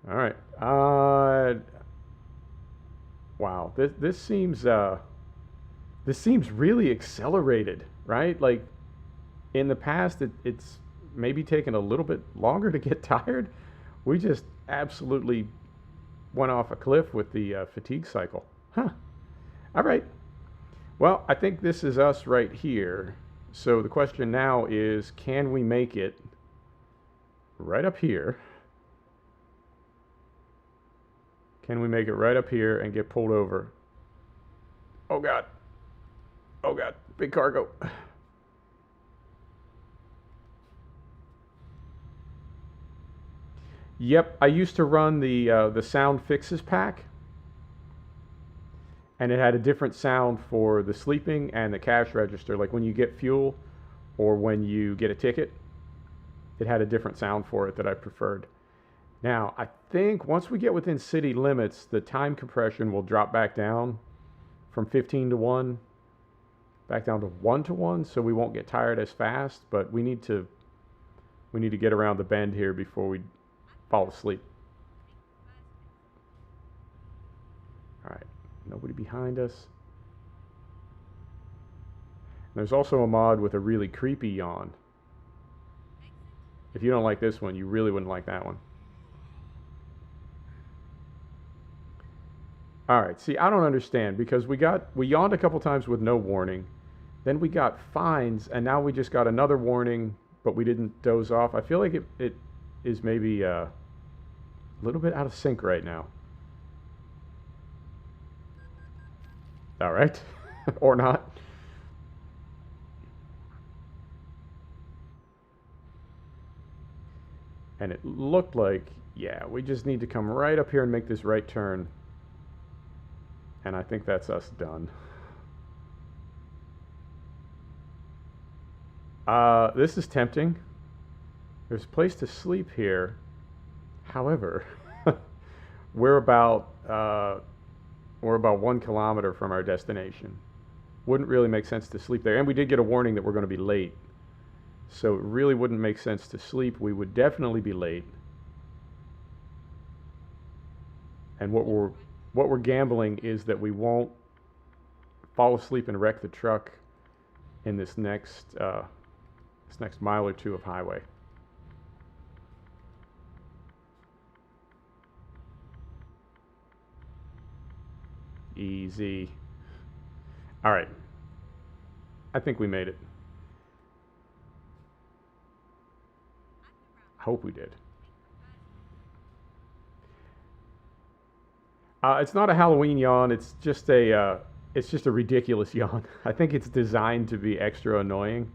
[SPEAKER 1] All right. Wow, this seems really accelerated, right? Like in the past, it's maybe taken a little bit longer to get tired. We just absolutely went off a cliff with the fatigue cycle. Huh. All right. Well, I think this is us right here. So the question now is, can we make it right up here? Can we make it right up here and get pulled over? Oh God. Oh God. Big cargo. Yep, I used to run the sound fixes pack, and it had a different sound for the sleeping and the cash register. Like when you get fuel or when you get a ticket, it had a different sound for it that I preferred. Now, I think once we get within city limits, the time compression will drop back down from 15 to 1 back down to 1 to 1, so we won't get tired as fast, but we need to get around the bend here before we fall asleep. All right, nobody behind us. There's also a mod with a really creepy yawn. If you don't like this one, you really wouldn't like that one. All right, see, I don't understand because we yawned a couple times with no warning. Then we got fines, and now we just got another warning, but we didn't doze off. I feel like it is maybe a little bit out of sync right now. All right, or not. And it looked like, yeah, we just need to come right up here and make this right turn. And I think that's us done. This is tempting. There's a place to sleep here. However, we're about We're about 1 kilometer from our destination. Wouldn't really make sense to sleep there. And we did get a warning that we're going to be late. So it really wouldn't make sense to sleep. We would definitely be late. And what we're gambling is that we won't fall asleep and wreck the truck in this next mile or two of highway. Easy. All right. I think we made it. I hope we did. It's not a Halloween yawn. It's just a ridiculous yawn. I think it's designed to be extra annoying.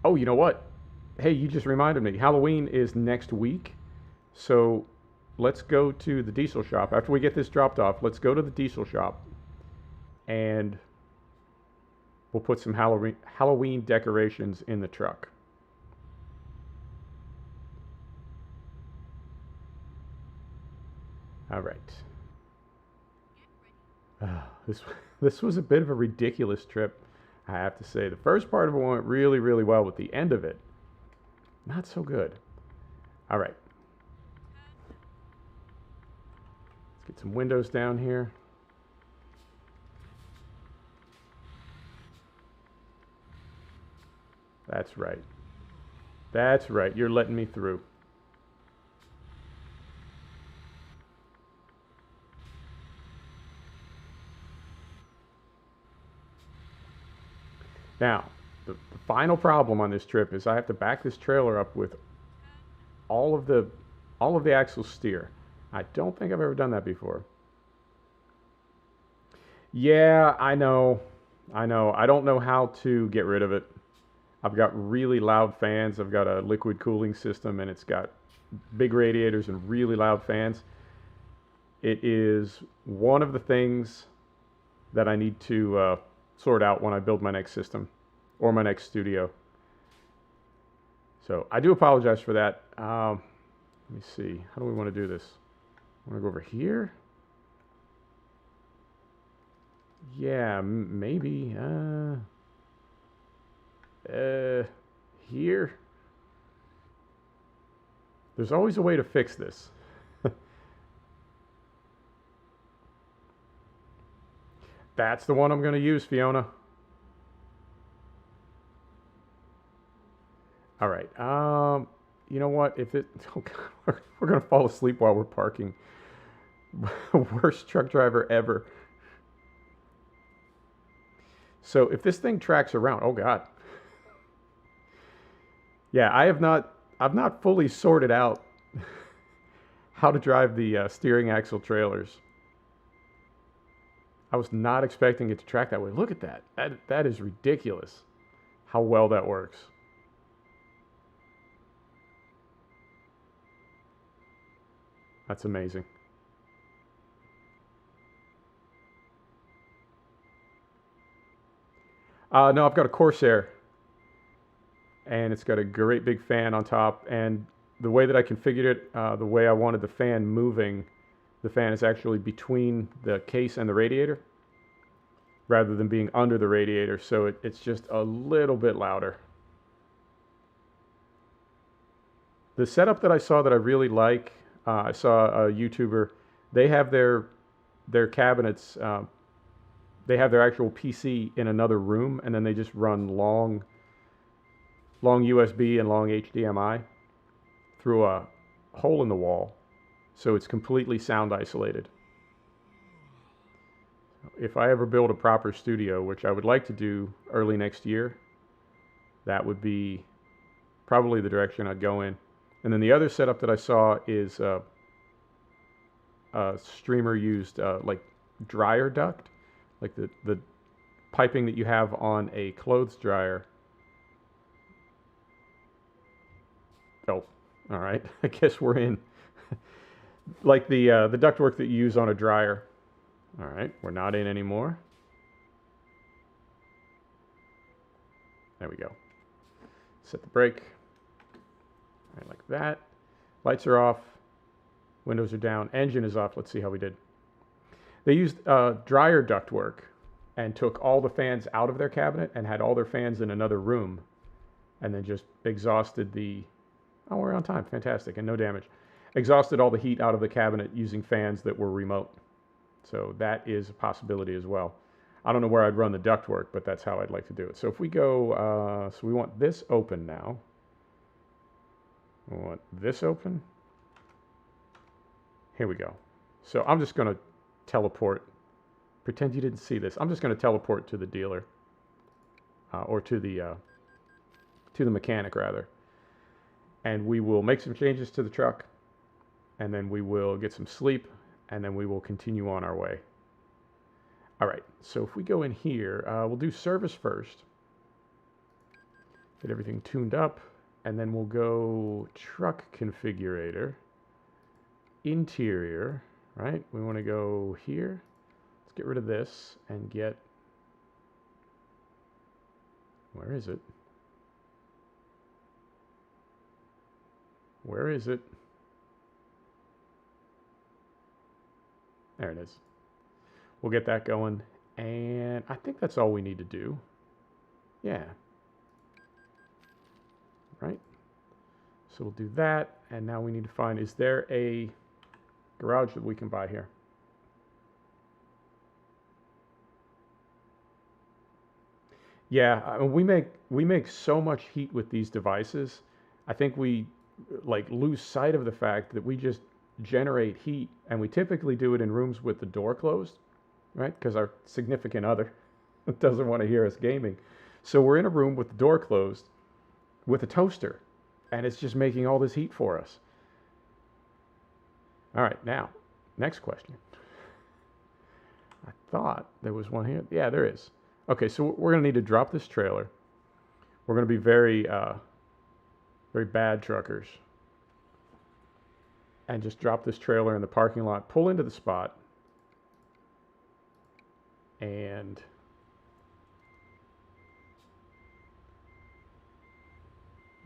[SPEAKER 1] Oh, you know what? Hey, you just reminded me. Halloween is next week. So let's go to the diesel shop. After we get this dropped off, let's go to the diesel shop and we'll put some Halloween decorations in the truck. All right. This was a bit of a ridiculous trip, I have to say. The first part of it went really, really well, but the end of it, not so good. All right. Let's get some windows down here. That's right. That's right. You're letting me through. Now, the final problem on this trip is I have to back this trailer up with all of the axle steer. I don't think I've ever done that before. Yeah, I know. I don't know how to get rid of it. I've got really loud fans. I've got a liquid cooling system and it's got big radiators and really loud fans. It is one of the things that I need to sort out when I build my next system or my next studio. So I do apologize for that. Let me see. How do we want to do this? I want to go over here. Yeah, maybe. Here. There's always a way to fix this. That's the one I'm going to use, Fiona. All right. You know what? If it, oh God, we're going to fall asleep while we're parking. Worst truck driver ever. So if this thing tracks around, oh God. Yeah, I've not fully sorted out how to drive the steering axle trailers. I was not expecting it to track that way. Look at that. That is ridiculous how well that works. That's amazing. No, I've got a Corsair. And it's got a great big fan on top. And the way that I configured it, the way I wanted the fan moving, the fan is actually between the case and the radiator rather than being under the radiator. So it's just a little bit louder. The setup that I saw that I really like, I saw a YouTuber, they have their cabinets, they have their actual PC in another room, and then they just run long USB and long HDMI through a hole in the wall, so it's completely sound isolated. If I ever build a proper studio, which I would like to do early next year, that would be probably the direction I'd go in. And then the other setup that I saw is a streamer used like dryer duct, like the piping that you have on a clothes dryer. Oh, all right. I guess we're in. Like the ductwork that you use on a dryer. All right, we're not in anymore. There we go. Set the brake. All right, like that. Lights are off. Windows are down. Engine is off. Let's see how we did. They used dryer ductwork and took all the fans out of their cabinet and had all their fans in another room and then just exhausted the... Oh, we're on time. Fantastic. And no damage. Exhausted all the heat out of the cabinet using fans that were remote. So that is a possibility as well. I don't know where I'd run the ductwork, but that's how I'd like to do it. So if we go... so we want this open now. We want this open. Here we go. So I'm just going to teleport. Pretend you didn't see this. I'm just going to teleport to the dealer, or to the mechanic rather, and we will make some changes to the truck, and then we will get some sleep, and then we will continue on our way. All right. So if we go in here, we'll do service first. Get everything tuned up, and then we'll go truck configurator, interior. Right? We want to go here. Let's get rid of this and get... Where is it? Where is it? There it is. We'll get that going. And I think that's all we need to do. Yeah. Right? So we'll do that. And now we need to find, is there a garage that we can buy here? Yeah, we make so much heat with these devices. I think we like lose sight of the fact that we just generate heat, and we typically do it in rooms with the door closed, right? Because our significant other doesn't want to hear us gaming. So we're in a room with the door closed with a toaster, and it's just making all this heat for us. All right, now, next question. I thought there was one here. Yeah, there is. Okay, so we're going to need to drop this trailer. We're going to be very, very bad truckers. And just drop this trailer in the parking lot, pull into the spot, and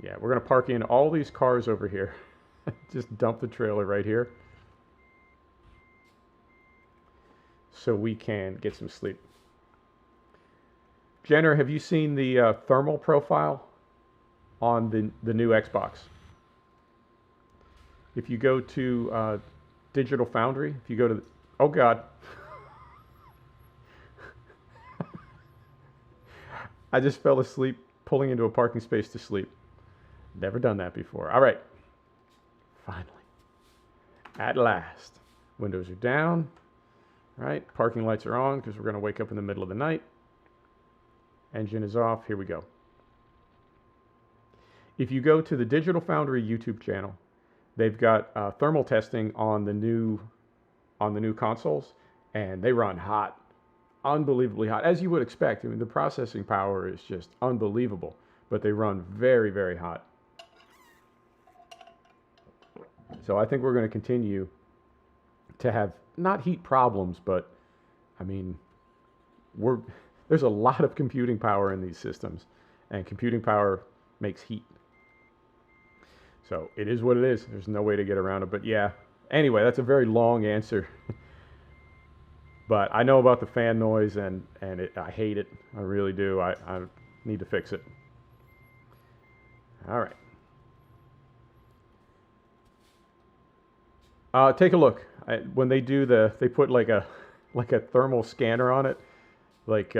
[SPEAKER 1] yeah, we're going to park in all these cars over here. Just dump the trailer right here, so we can get some sleep. Jenner, have you seen the thermal profile on the new Xbox? If you go to Digital Foundry, if you go to the, oh God. I just fell asleep pulling into a parking space to sleep. Never done that before. All right. Finally. At last. Windows are down. Right? Parking lights are on because we're going to wake up in the middle of the night. Engine is off. Here we go. If you go to the Digital Foundry YouTube channel, they've got thermal testing on the new consoles, and they run hot, unbelievably hot, as you would expect. I mean, the processing power is just unbelievable, but they run very, very hot. So I think we're going to continue to have not heat problems, but I mean, there's a lot of computing power in these systems, and computing power makes heat. So it is what it is. There's no way to get around it. But yeah, anyway, that's a very long answer. But I know about the fan noise, and I hate it. I really do. I need to fix it. All right. Take a look. When they do they put like a thermal scanner on it, like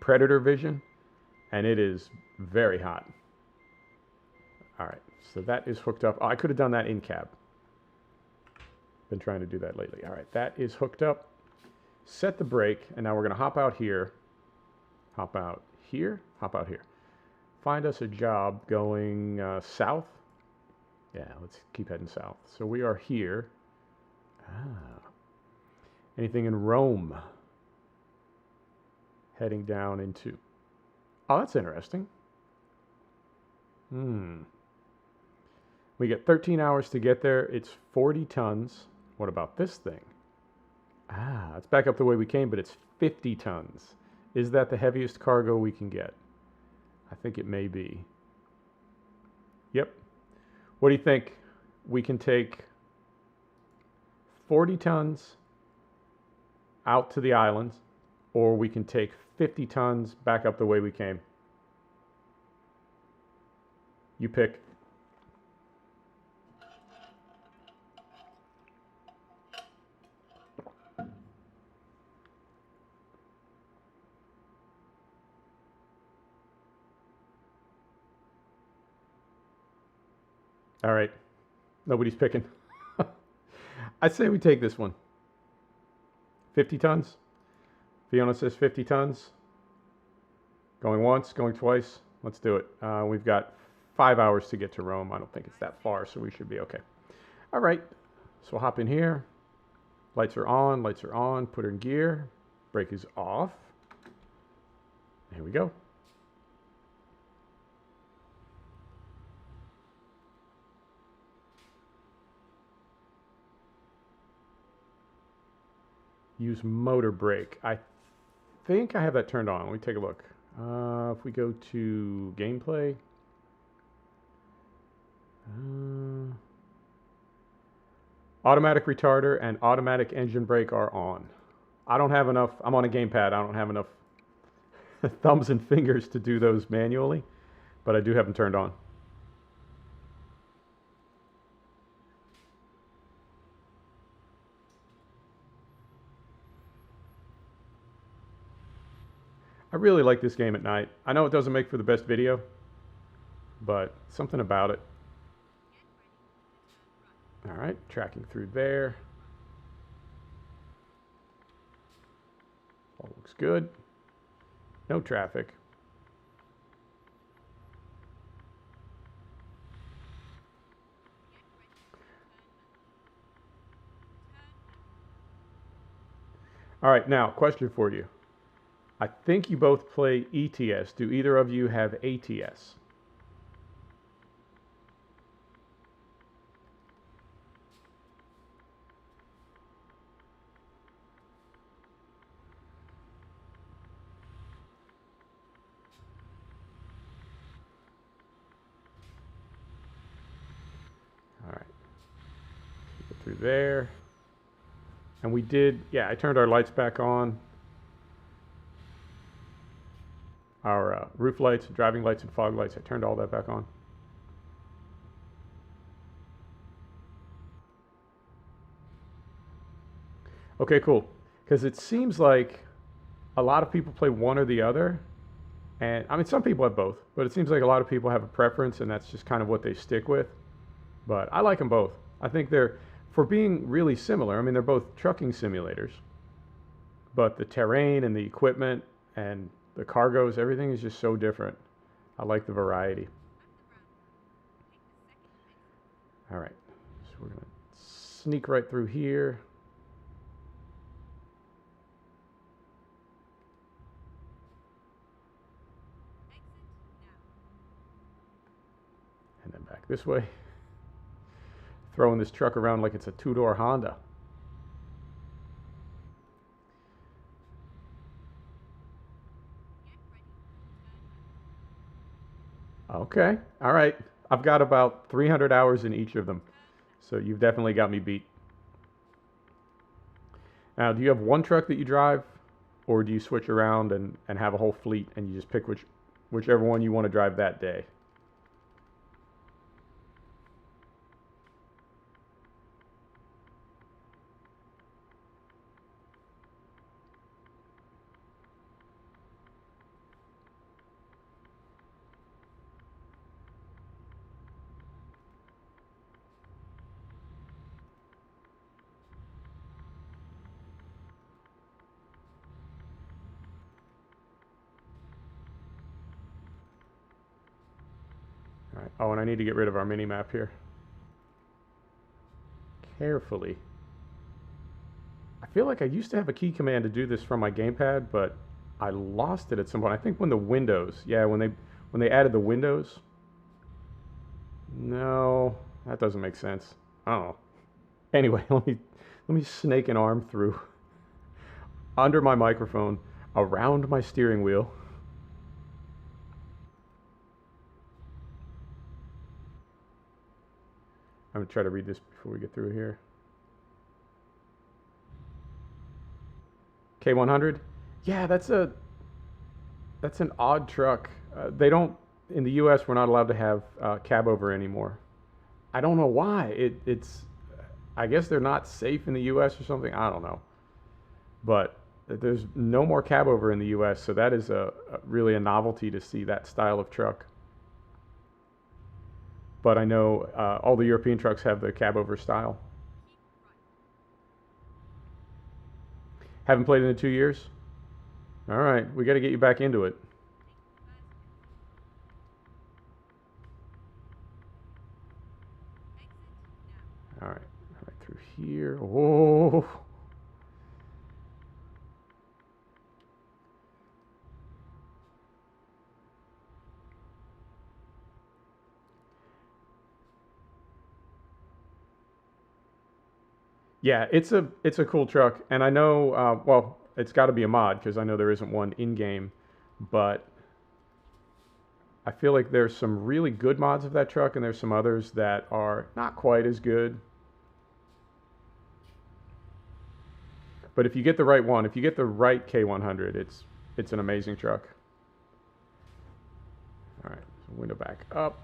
[SPEAKER 1] Predator Vision, and it is very hot. All right, so that is hooked up. Oh, I could have done that in cab. Been trying to do that lately. All right, that is hooked up. Set the brake, and now we're going to hop out here. Hop out here. Hop out here. Find us a job going south. Yeah, let's keep heading south. So we are here. Anything in Rome? Heading down into... Oh, that's interesting. We get 13 hours to get there. It's 40 tons. What about this thing? It's back up the way we came, but it's 50 tons. Is that the heaviest cargo we can get? I think it may be. Yep. What do you think? we can take 40 tons out to the islands, or we can take 50 tons back up the way we came. You pick. All right. Nobody's picking. I say we take this one. 50 tons. Fiona says 50 tons. Going once, going twice. Let's do it. We've got 5 hours to get to Rome. I don't think it's that far, so we should be okay. All right. So we'll hop in here. Lights are on. Lights are on. Put her in gear. Brake is off. Here we go. Use motor brake. I think I have that turned on. Let me take a look. If we go to gameplay. Automatic retarder and automatic engine brake are on. I don't have enough. I'm on a gamepad. I don't have enough thumbs and fingers to do those manually, but I do have them turned on. I really like this game at night. I know it doesn't make for the best video, but something about it. All right, tracking through there. All looks good. No traffic. All right, now, question for you. I think you both play ETS. Do either of you have ATS? All right. Go through there. And we did, yeah, I turned our lights back on. Our roof lights, driving lights, and fog lights, I turned all that back on. Okay, cool. Because it seems like a lot of people play one or the other. And I mean, some people have both, but it seems like a lot of people have a preference, and that's just kind of what they stick with. But I like them both. I think they're, for being really similar, I mean, they're both trucking simulators. But the terrain and the equipment and the cargoes, everything is just so different. I like the variety. All right, so we're going to sneak right through here. And then back this way. Throwing this truck around like it's a two-door Honda. Okay, all right. I've got about 300 hours in each of them, so you've definitely got me beat. Now, do you have one truck that you drive, or do you switch around and have a whole fleet and you just pick whichever one you want to drive that day? All right. Oh, and I need to get rid of our mini map here. Carefully. I feel like I used to have a key command to do this from my gamepad, but I lost it at some point. I think when the windows, yeah, when they added the windows. No, that doesn't make sense. I don't know. Anyway, let me snake an arm through under my microphone, around my steering wheel. I I'm gonna try to read this before we get through here. K100. Yeah, that's an odd truck. They don't in the U.S. We're not allowed to have cab over anymore. I don't know why. It's I guess they're not safe in the U.S. or something. I don't know. But there's no more cab over in the U.S. So that is really a novelty to see that style of truck. But I know all the European trucks have the cab over style. Haven't played in 2 years? All right, we got to get you back into it. All right, right through here. Whoa. Yeah, it's a cool truck, and I know well, it's got to be a mod because I know there isn't one in game, but I feel like there's some really good mods of that truck, and there's some others that are not quite as good. But if you get the right one, if you get the right K100, it's an amazing truck. All right, so window back up.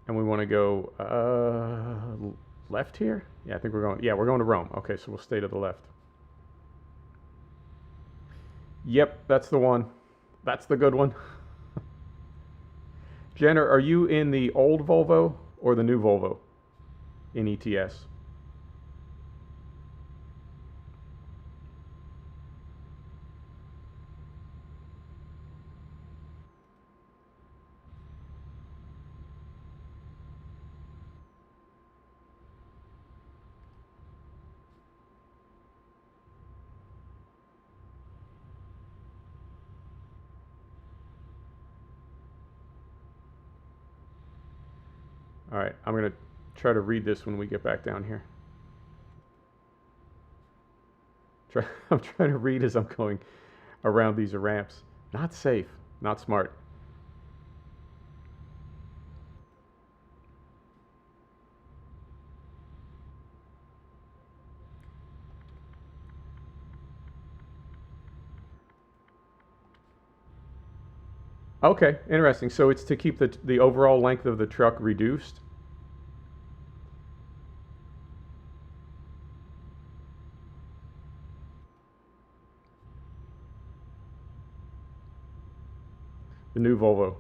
[SPEAKER 1] And we want to go left here. Yeah, I think we're going. Yeah, we're going to Rome. Okay, so we'll stay to the left. Yep, that's the one. That's the good one. Jenner, are you in the old Volvo or the new Volvo in ETS? All right, I'm going to try to read this when we get back down here. I'm trying to read as I'm going around these ramps. Not safe, not smart. Okay, interesting. So it's to keep the overall length of the truck reduced. The new Volvo,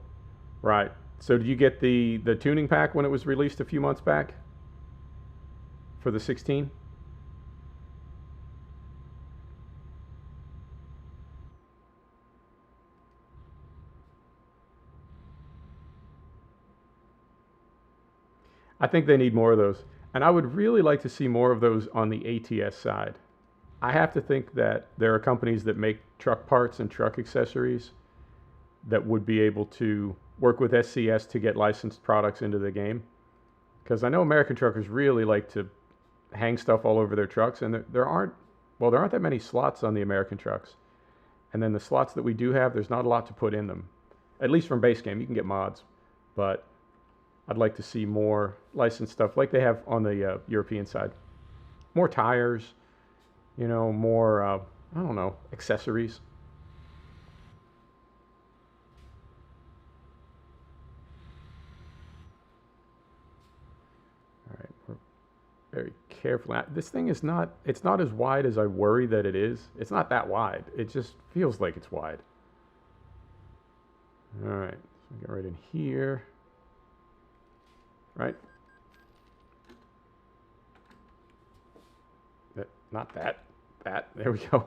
[SPEAKER 1] right? So did you get the tuning pack when it was released a few months back for the 16? I think they need more of those. And I would really like to see more of those on the ATS side. I have to think that there are companies that make truck parts and truck accessories that would be able to work with SCS to get licensed products into the game. Because I know American truckers really like to hang stuff all over their trucks, and there aren't that many slots on the American trucks. And then the slots that we do have, there's not a lot to put in them. At least from base game, you can get mods, but I'd like to see more licensed stuff like they have on the European side. More tires, more, I don't know, accessories. All right, we're very carefully. This thing is not, it's not as wide as I worry that it is. It's not that wide. It just feels like it's wide. All right, so get right in here. Right? Not that. That. There we go.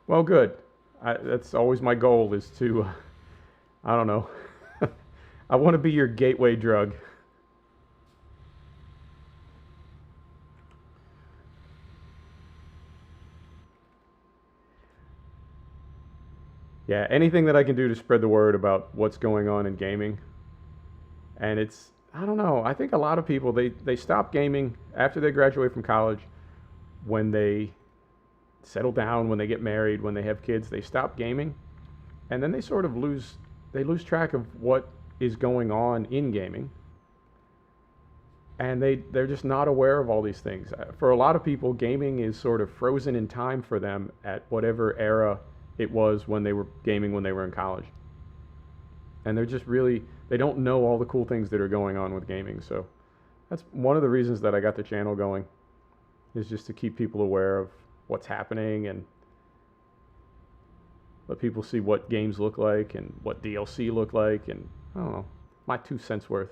[SPEAKER 1] Well, good. That's always my goal is to, I don't know. I want to be your gateway drug. Yeah, anything that I can do to spread the word about what's going on in gaming. And it's, I don't know. I think a lot of people they stop gaming after they graduate from college, when they settle down, when they get married, when they have kids, they stop gaming, and then they sort of lose track of what is going on in gaming, and they're just not aware of all these things. For a lot of people, gaming is sort of frozen in time for them at whatever era it was when they were gaming when they were in college. And they're just really, they don't know all the cool things that are going on with gaming. So that's one of the reasons that I got the channel going, is just to keep people aware of what's happening and let people see what games look like and what DLC look like, and I don't know, my 2 cents worth.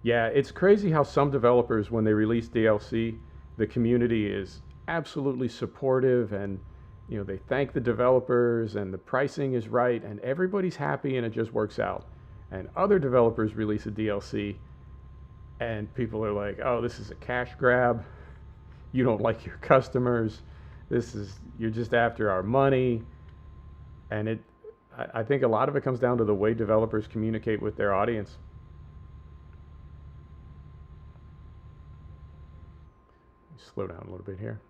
[SPEAKER 1] Yeah, it's crazy how some developers, when they release DLC, the community is absolutely supportive, and they thank the developers and the pricing is right and everybody's happy and it just works out. And other developers release a DLC and people are like, "Oh, this is a cash grab. You don't like your customers. You're just after our money." And I think a lot of it comes down to the way developers communicate with their audience. Slow down a little bit here.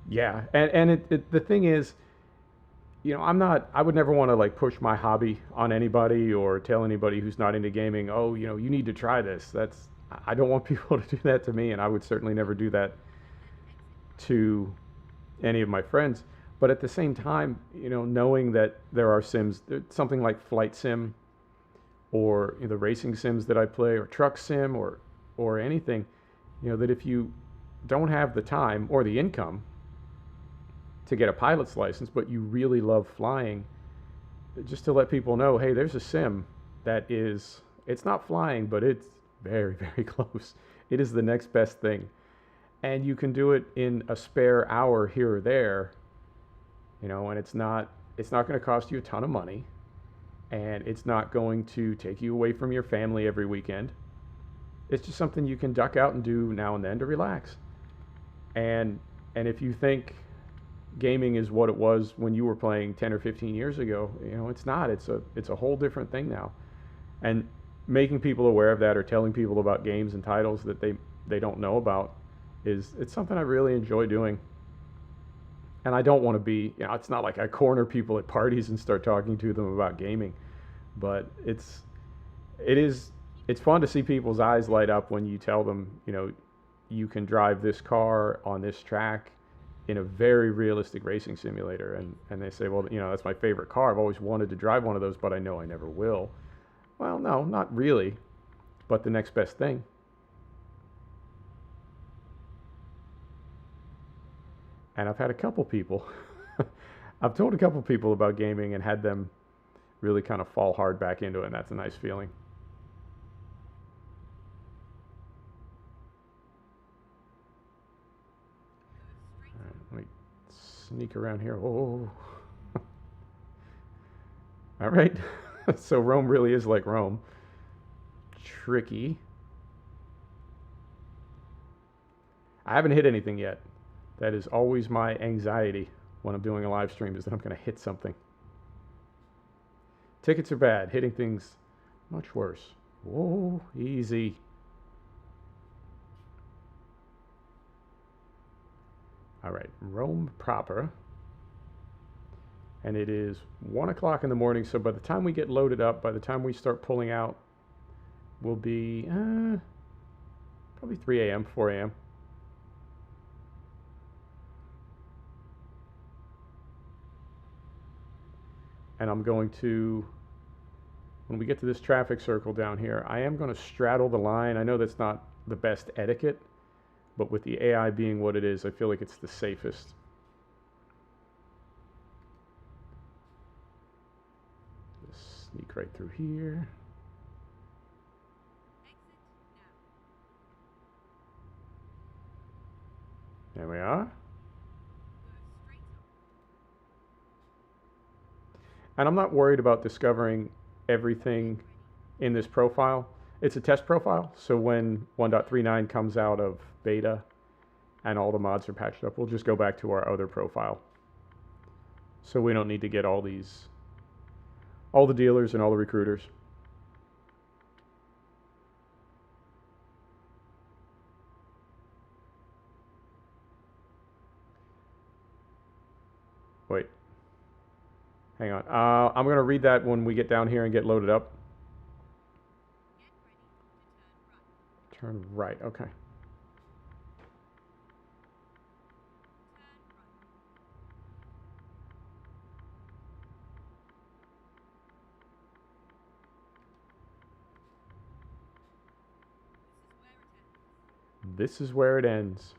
[SPEAKER 1] Yeah, and the thing is, I would never want to like push my hobby on anybody or tell anybody who's not into gaming, "Oh, you need to try this." I don't want people to do that to me, and I would certainly never do that to any of my friends. But at the same time, knowing that there are sims, something like Flight Sim, or the racing sims that I play, or truck sim, or anything, that if you don't have the time or the income to get a pilot's license, but you really love flying, just to let people know, hey, there's a sim it's not flying, but it's very, very close. It is the next best thing. And you can do it in a spare hour here or there, and it's not going to cost you a ton of money, and it's not going to take you away from your family every weekend. It's just something you can duck out and do now and then to relax. And if you think gaming is what it was when you were playing 10 or 15 years ago, it's not. It's a whole different thing now. And making people aware of that, or telling people about games and titles that they don't know about, it's something I really enjoy doing. And I don't want to be, it's not like I corner people at parties and start talking to them about gaming, but it's fun to see people's eyes light up when you tell them, you can drive this car on this track in a very realistic racing simulator, and they say, "Well, that's my favorite car. I've always wanted to drive one of those, but I know I never will." Well, no, not really, but the next best thing. And I've had a couple people, I've told a couple people about gaming and had them really kind of fall hard back into it, and that's a nice feeling. All right, let me sneak around here. Oh. All right. So Rome really is like Rome. Tricky. I haven't hit anything yet. That is always my anxiety when I'm doing a live stream, is that I'm going to hit something. Tickets are bad. Hitting things, much worse. Whoa, easy. All right, Rome proper. And it is 1 o'clock in the morning, so by the time we get loaded up, by the time we start pulling out, will be probably 3 a.m., 4 a.m. And I'm going to, when we get to this traffic circle down here, I am going to straddle the line. I know that's not the best etiquette, but with the AI being what it is, I feel like it's the safest. Just sneak right through here. There we are. And I'm not worried about discovering everything in this profile. It's a test profile, so when 1.39 comes out of beta and all the mods are patched up, we'll just go back to our other profile. So we don't need to get all the dealers and all the recruiters. Wait. Hang on. I'm going to read that when we get down here and get loaded up. Turn right. Okay. This is where it ends.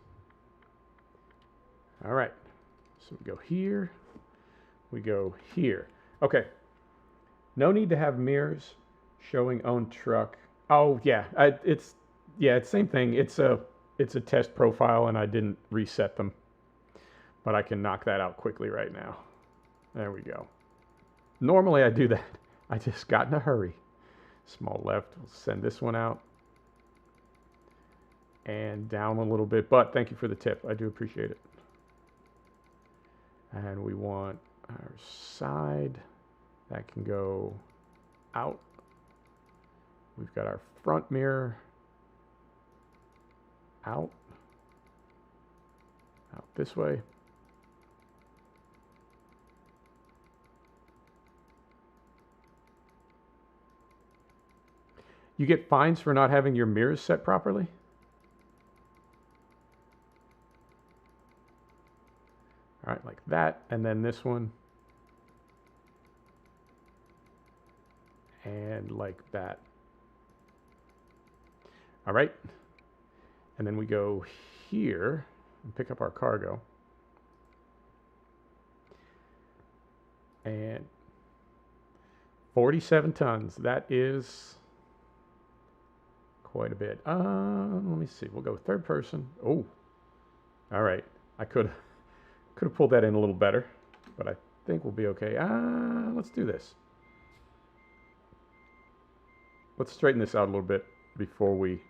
[SPEAKER 1] All right. So we go here. We go here. Okay. No need to have mirrors showing own truck. Oh yeah, it's same thing. It's a test profile, and I didn't reset them, but I can knock that out quickly right now. There we go. Normally I do that. I just got in a hurry. Small left. We'll send this one out and down a little bit. But thank you for the tip. I do appreciate it. And we want our side. That can go out. We've got our front mirror out this way. You get fines for not having your mirrors set properly? All right, like that, and then this one. And like that. All right. And then we go here and pick up our cargo. And 47 tons. That is quite a bit. Let me see. We'll go third person. Oh, all right. I could have pulled that in a little better, but I think we'll be okay. Let's do this. Let's straighten this out a little bit before we...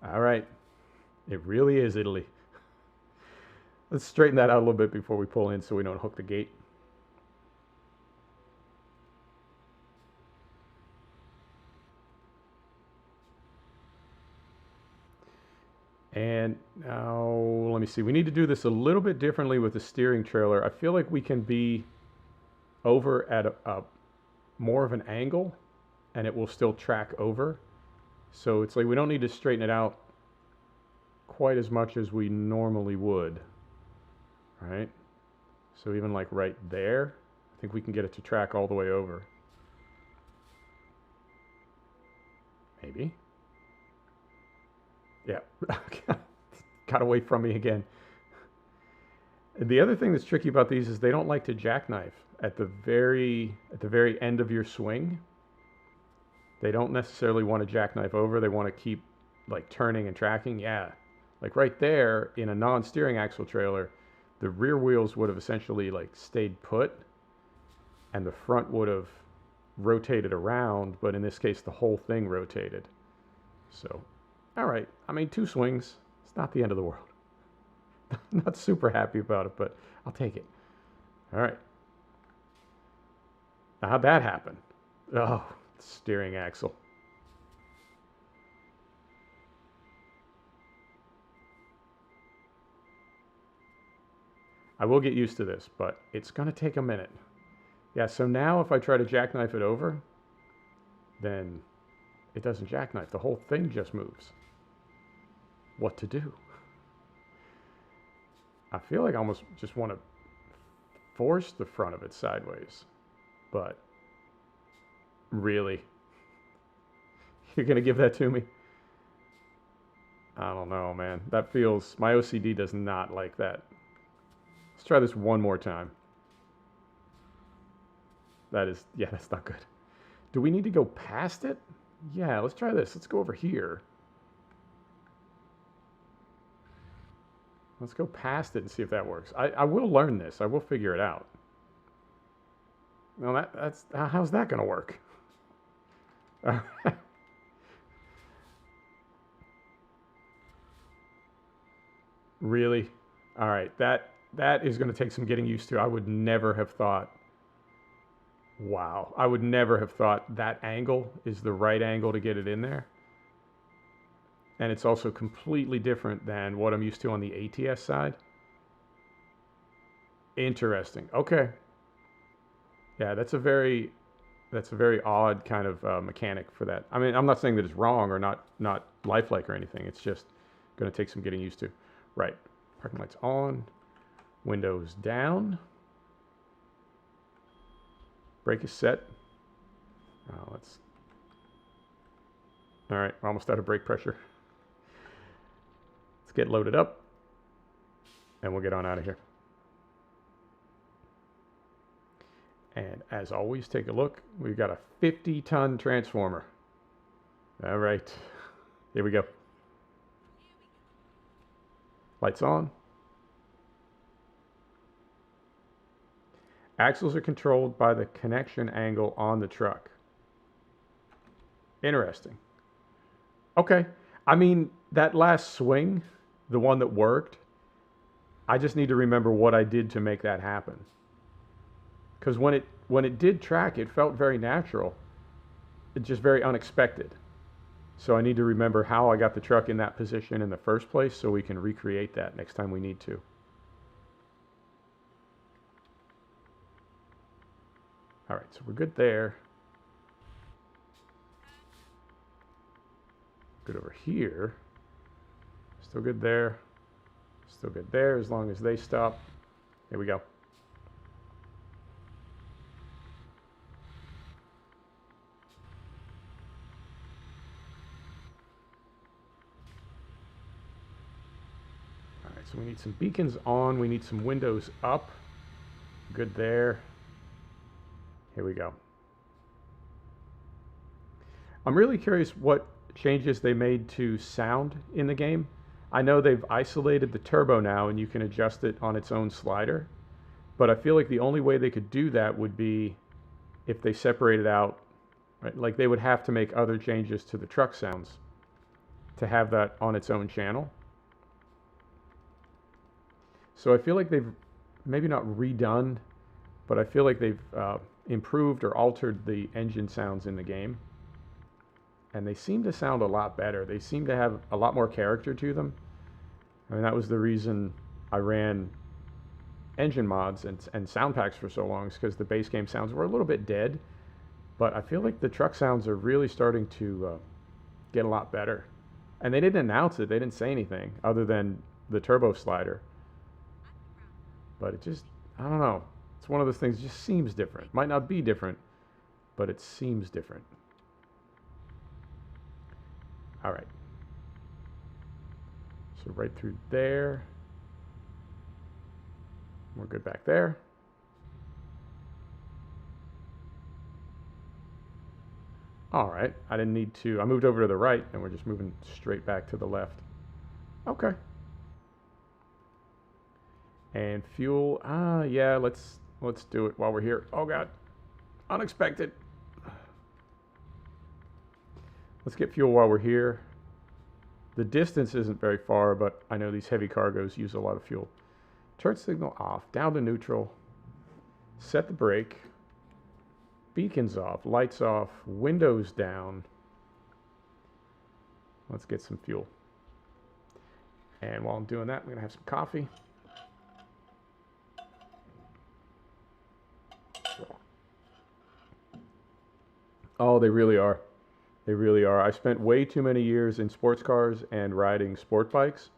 [SPEAKER 1] All right. It really is Italy. Let's straighten that out a little bit before we pull in so we don't hook the gate. And now, let me see. We need to do this a little bit differently with the steering trailer. I feel like we can be over at a more of an angle and it will still track over. So it's like we don't need to straighten it out quite as much as we normally would, right? So even like right there, I think we can get it to track all the way over. Maybe. Yeah, got away from me again. The other thing that's tricky about these is they don't like to jackknife at the very end of your swing. They don't necessarily want to jackknife over. They want to keep like turning and tracking. Yeah, like right there in a non-steering axle trailer, the rear wheels would have essentially like stayed put and the front would have rotated around, but in this case the whole thing rotated. So, all right, I mean 2 swings, it's not the end of the world. I'm not super happy about it, but I'll take it. All right. Now how'd that happen? Oh, steering axle. I will get used to this, but it's going to take a minute. Yeah, so now if I try to jackknife it over, then it doesn't jackknife. The whole thing just moves. What to do? I feel like I almost just want to force the front of it sideways. But really? You're going to give that to me? I don't know, man. That feels... My OCD does not like that. Let's try this one more time. That is... Yeah, that's not good. Do we need to go past it? Yeah, let's try this. Let's go over here. Let's go past it and see if that works. I will learn this. I will figure it out. Well, that's how's that going to work? Really? All right. That is going to take some getting used to. I would never have thought. Wow. I would never have thought that angle is the right angle to get it in there. And it's also completely different than what I'm used to on the ATS side. Interesting. Okay. Yeah, that's a very odd kind of mechanic for that. I mean, I'm not saying that it's wrong or not lifelike or anything. It's just going to take some getting used to. Right. Parking lights on. Windows down. Brake is set. Let's. All right, we're almost out of brake pressure. Let's get loaded up, and we'll get on out of here. And as always, take a look. We've got a 50-ton transformer. All right, here we go. Lights on. Axles are controlled by the connection angle on the truck. Interesting. Okay. I mean, that last swing, the one that worked, I just need to remember what I did to make that happen. Because when it did track, it felt very natural. It's just very unexpected. So I need to remember how I got the truck in that position in the first place so we can recreate that next time we need to. All right, so we're good there. Good over here. Still good there. Still good there as long as they stop. Here we go. All right, so we need some beacons on. We need some windows up. Good there. Here we go. I'm really curious what changes they made to sound in the game. I know they've isolated the turbo now and you can adjust it on its own slider, but I feel like the only way they could do that would be if they separated out, right? Like they would have to make other changes to the truck sounds to have that on its own channel. So I feel like they've maybe not redone, but I feel like they've improved or altered the engine sounds in the game. And they seem to sound a lot better. They seem to have a lot more character to them. I mean, that was the reason I ran engine mods and sound packs for so long, is because the base game sounds were a little bit dead. But I feel like the truck sounds are really starting to get a lot better. And they didn't announce it. They didn't say anything other than the turbo slider. But it just, I don't know. It's one of those things that just seems different. Might not be different, but it seems different. All right. So right through there. We're good back there. All right. I didn't need to. I moved over to the right, and we're just moving straight back to the left. Okay. And fuel. Yeah, let's do it while we're here. Oh, God. Unexpected. Let's get fuel while we're here. The distance isn't very far, but I know these heavy cargoes use a lot of fuel. Turn signal off, down to neutral. Set the brake. Beacons off, lights off, windows down. Let's get some fuel. And while I'm doing that, I'm going to have some coffee. Oh, they really are. They really are. I spent way too many years in sports cars and riding sport bikes,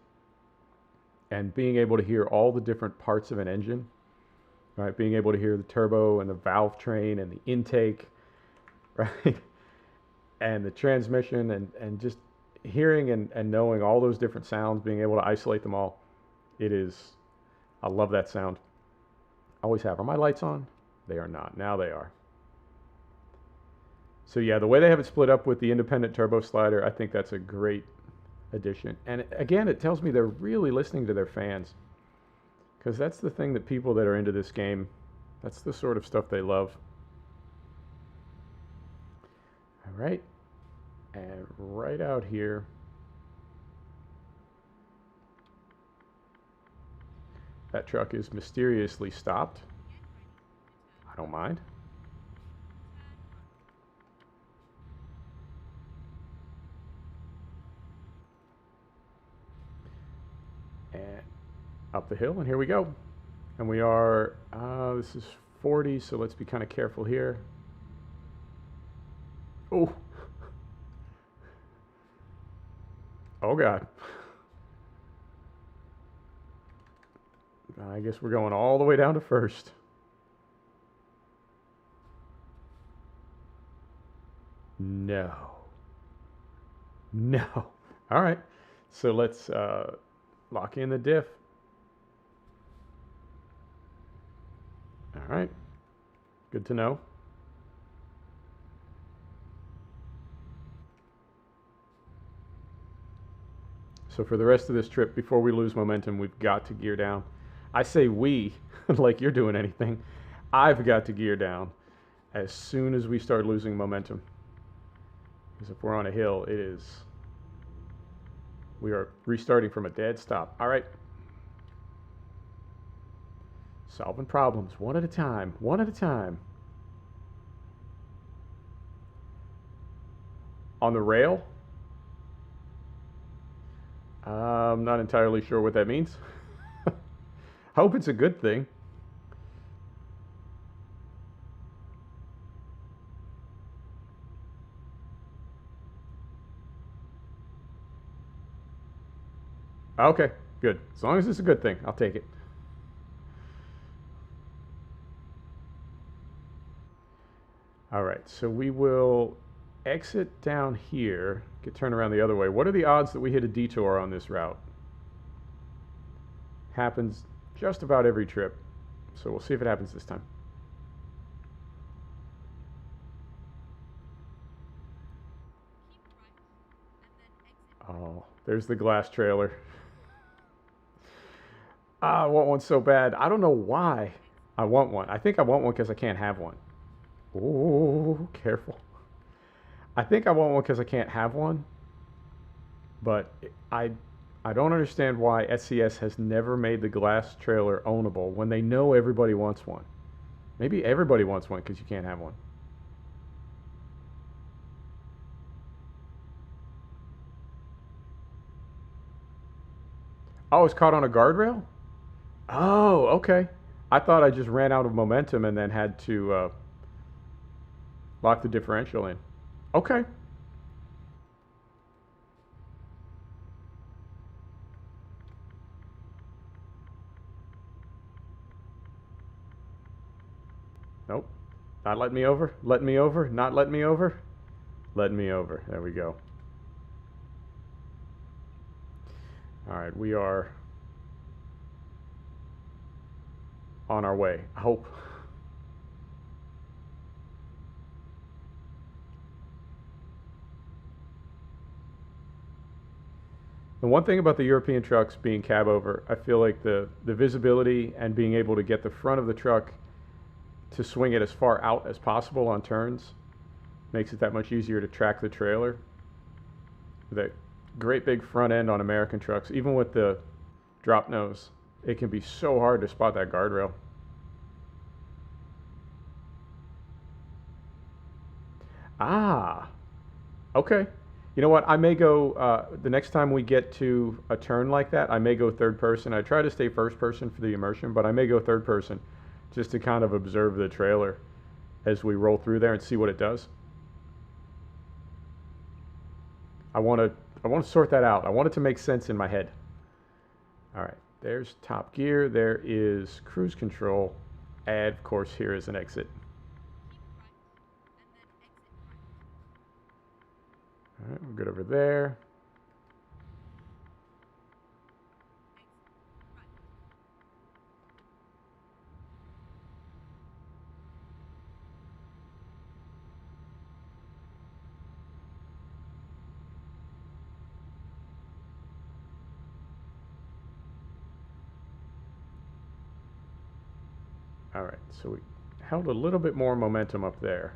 [SPEAKER 1] and being able to hear all the different parts of an engine, right? Being able to hear the turbo and the valve train and the intake, right? And the transmission, and just hearing and knowing all those different sounds, being able to isolate them all. It is, I love that sound. Always have. Are my lights on? They are not. Now they are. So yeah, the way they have it split up with the independent turbo slider, I think that's a great addition. And again, it tells me they're really listening to their fans, because that's the thing that people that are into this game, that's the sort of stuff they love. right. And right out here, that truck is mysteriously stopped. I don't mind. And up the hill, and here we go. And we are, this is 40, so let's be kind of careful here. Oh. Oh, God. I guess we're going all the way down to first. No. No. All right. So let's lock in the diff. All right. Good to know. So for the rest of this trip, before we lose momentum, we've got to gear down. I say we, like you're doing anything. I've got to gear down as soon as we start losing momentum. Because if we're on a hill, we are restarting from a dead stop. All right. Solving problems one at a time, one at a time. On the rail? I'm not entirely sure what that means. Hope it's a good thing. Okay, good. As long as it's a good thing, I'll take it. All right, so we will exit down here, turn around the other way. What are the odds that we hit a detour on this route? Happens just about every trip. So we'll see if it happens this time. Oh, there's the glass trailer. I want one so bad. I don't know why I want one. I think I want one because I can't have one. Oh, careful. I think I want one because I can't have one. But I don't understand why SCS has never made the glass trailer ownable when they know everybody wants one. Maybe everybody wants one because you can't have one. Oh, it's caught on a guardrail? Oh, okay. I thought I just ran out of momentum and then had to lock the differential in. Okay. Nope. Not letting me over. Letting me over. Not letting me over. Letting me over. There we go. All right, we are on our way. I hope. The one thing about the European trucks being cab over, I feel like the visibility and being able to get the front of the truck to swing it as far out as possible on turns makes it that much easier to track the trailer. That great big front end on American trucks, even with the drop nose, it can be so hard to spot that guardrail. Ah, okay. You know what? I may go, the next time we get to a turn like that, I may go third person. I try to stay first person for the immersion, but I may go third person just to kind of observe the trailer as we roll through there and see what it does. I want to sort that out. I want it to make sense in my head. All right, there's top gear. There is cruise control. And of course, here is an exit. All right, we're good over there. All right, so we held a little bit more momentum up there.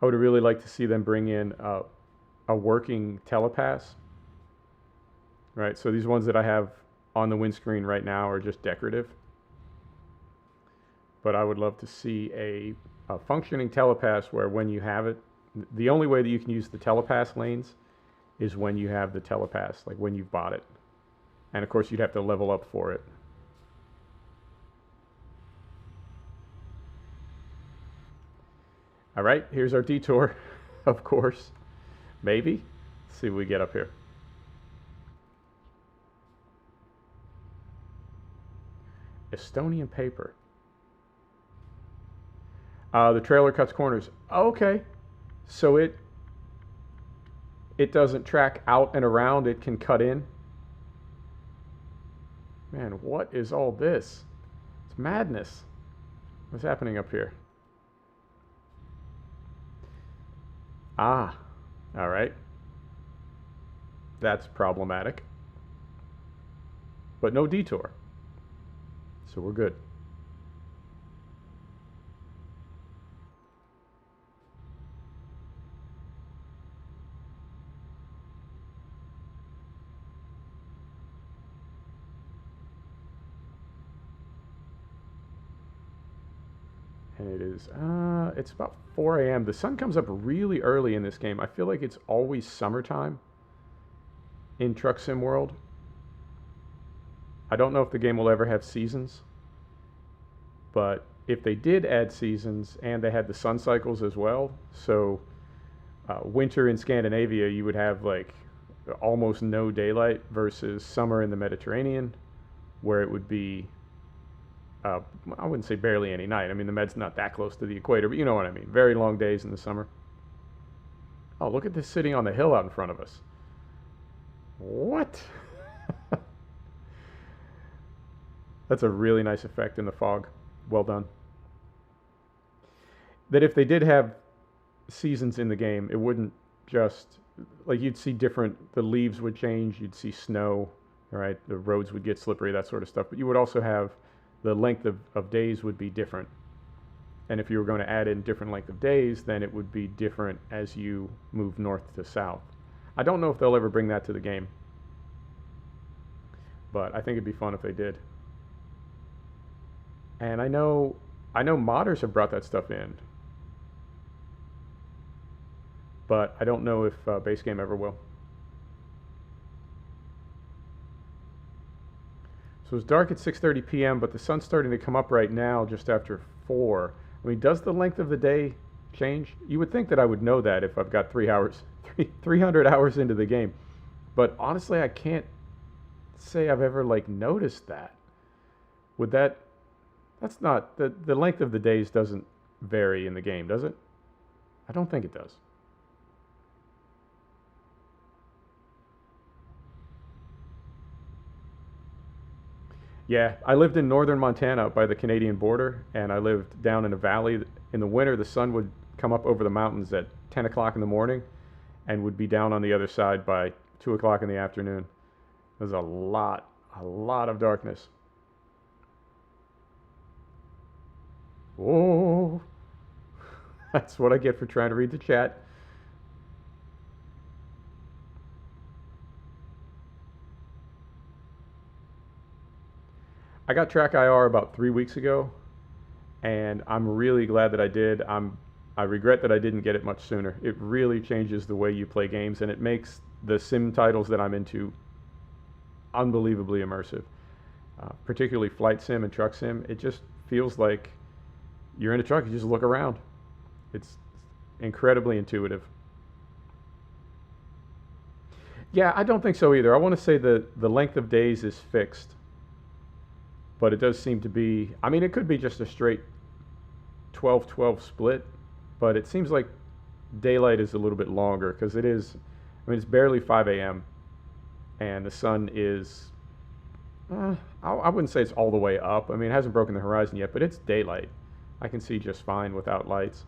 [SPEAKER 1] I would really like to see them bring in a working telepass. Right, so these ones that I have on the windscreen right now are just decorative. But I would love to see a functioning telepass where when you have it, the only way that you can use the telepass lanes is when you have the telepass, like when you've bought it. And of course you'd have to level up for it. All right, here's our detour, of course. Maybe. Let's see what we get up here. Estonian paper. The trailer cuts corners. Okay. So it doesn't track out and around, it can cut in. Man, what is all this? It's madness. What's happening up here? Ah, all right. That's problematic. But no detour. So we're good. And it is, it's about 4 a.m. The sun comes up really early in this game. I feel like it's always summertime in Truck Sim World. I don't know if the game will ever have seasons, but if they did add seasons and they had the sun cycles as well, so winter in Scandinavia, you would have like almost no daylight versus summer in the Mediterranean, where it would be, I wouldn't say barely any night. I mean, the Med's not that close to the equator, but you know what I mean. Very long days in the summer. Oh, look at this sitting on the hill out in front of us. What? That's a really nice effect in the fog. Well done. That if they did have seasons in the game, it wouldn't just, like you'd see different, the leaves would change, you'd see snow, right? The roads would get slippery, that sort of stuff. But you would also have the length of days would be different. And if you were going to add in different length of days, then it would be different as you move north to south. I don't know if they'll ever bring that to the game, but I think it'd be fun if they did. And I know modders have brought that stuff in, but I don't know if base game ever will. So it's dark at 6:30 p.m., but the sun's starting to come up right now just after 4. I mean, does the length of the day change? You would think that I would know that if I've got 300 hours into the game. But honestly, I can't say I've ever like noticed that. Would that, that's not, the length of the days doesn't vary in the game, does it? I don't think it does. Yeah, I lived in northern Montana by the Canadian border, and I lived down in a valley. In the winter, the sun would come up over the mountains at 10 o'clock in the morning and would be down on the other side by 2 o'clock in the afternoon. There's a lot of darkness. Oh, that's what I get for trying to read the chat. I got Track IR about 3 weeks ago, and I'm really glad that I did. I regret that I didn't get it much sooner. It really changes the way you play games, and it makes the sim titles that I'm into unbelievably immersive. Particularly flight sim and truck sim. It just feels like you're in a truck, you just look around. It's incredibly intuitive. Yeah, I don't think so either. I want to say that the length of days is fixed, but it does seem to be, I mean, it could be just a straight 12-12 split, but it seems like daylight is a little bit longer because it is, I mean, it's barely 5 a.m. and the sun is, I wouldn't say it's all the way up. I mean, it hasn't broken the horizon yet, but it's daylight. I can see just fine without lights.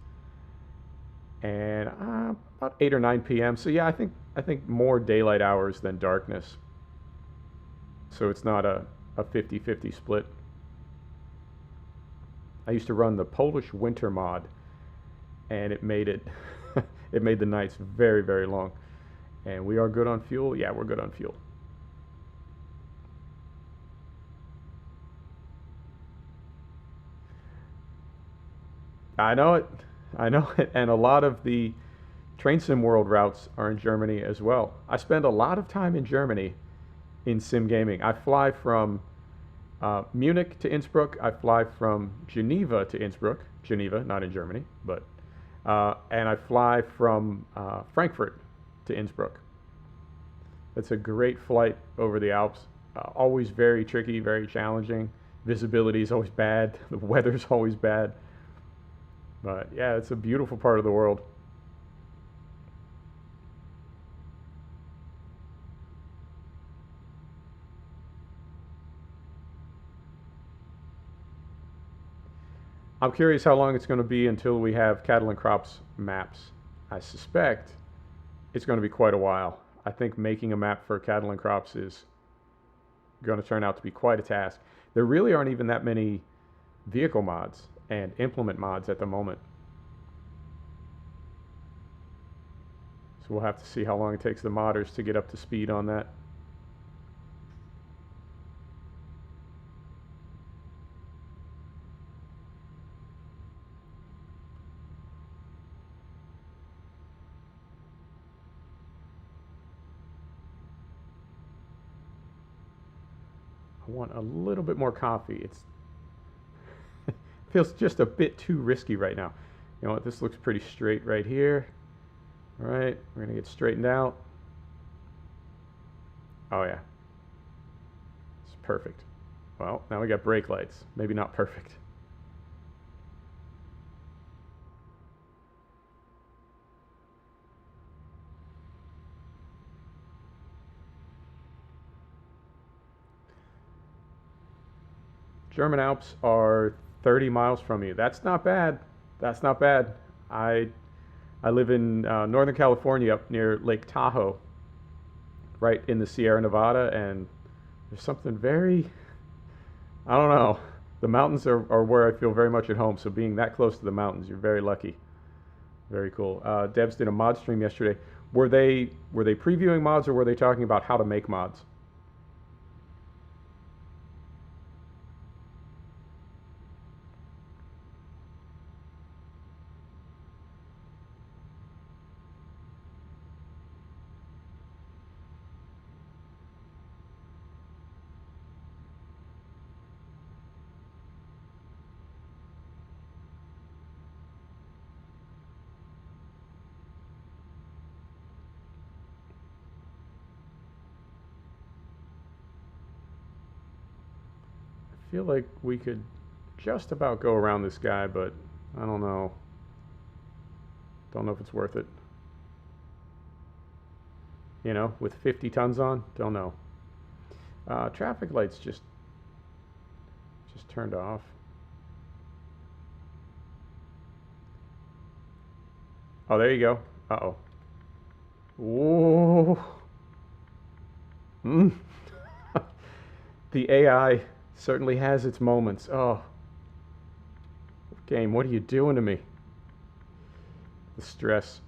[SPEAKER 1] And about 8 or 9 p.m. So yeah, I think more daylight hours than darkness. So it's not a 50-50 split. I used to run the Polish winter mod, and it made it It made the nights very, very long. And we are good on fuel. Yeah, we're good on fuel. I know it. I know it. And a lot of the Train Sim World routes are in Germany as well. I spend a lot of time in Germany in sim gaming. I fly from Munich to Innsbruck. I fly from Geneva to Innsbruck. Geneva, not in Germany, but and I fly from Frankfurt to Innsbruck. It's a great flight over the Alps. Always very tricky, very challenging. Visibility is always bad. The weather's always bad. But yeah, it's a beautiful part of the world. I'm curious how long it's going to be until we have cattle and crops maps. I suspect it's going to be quite a while. I think making a map for cattle and crops is going to turn out to be quite a task. There really aren't even that many vehicle mods and implement mods at the moment. So we'll have to see how long it takes the modders to get up to speed on that. I want a little bit more coffee. It feels just a bit too risky right now. You know what? This looks pretty straight right here. All right, we're gonna get straightened out. Oh yeah, it's perfect. Well, now we got brake lights. Maybe not perfect. German Alps are 30 miles from you. That's not bad. That's not bad. I I live in Northern California up near Lake Tahoe, right in the Sierra Nevada, and there's something very, I don't know. The mountains are where I feel very much at home, so being that close to the mountains, you're very lucky. Very cool. Debs did a mod stream yesterday. Were they previewing mods or were they talking about how to make mods? I feel like we could just about go around this guy, but I don't know. Don't know if it's worth it. You know, with 50 tons on, don't know. Traffic lights just turned off. Oh, there you go. Uh-oh. Whoa. Mm. The AI certainly has its moments. Oh. Game, what are you doing to me? The stress.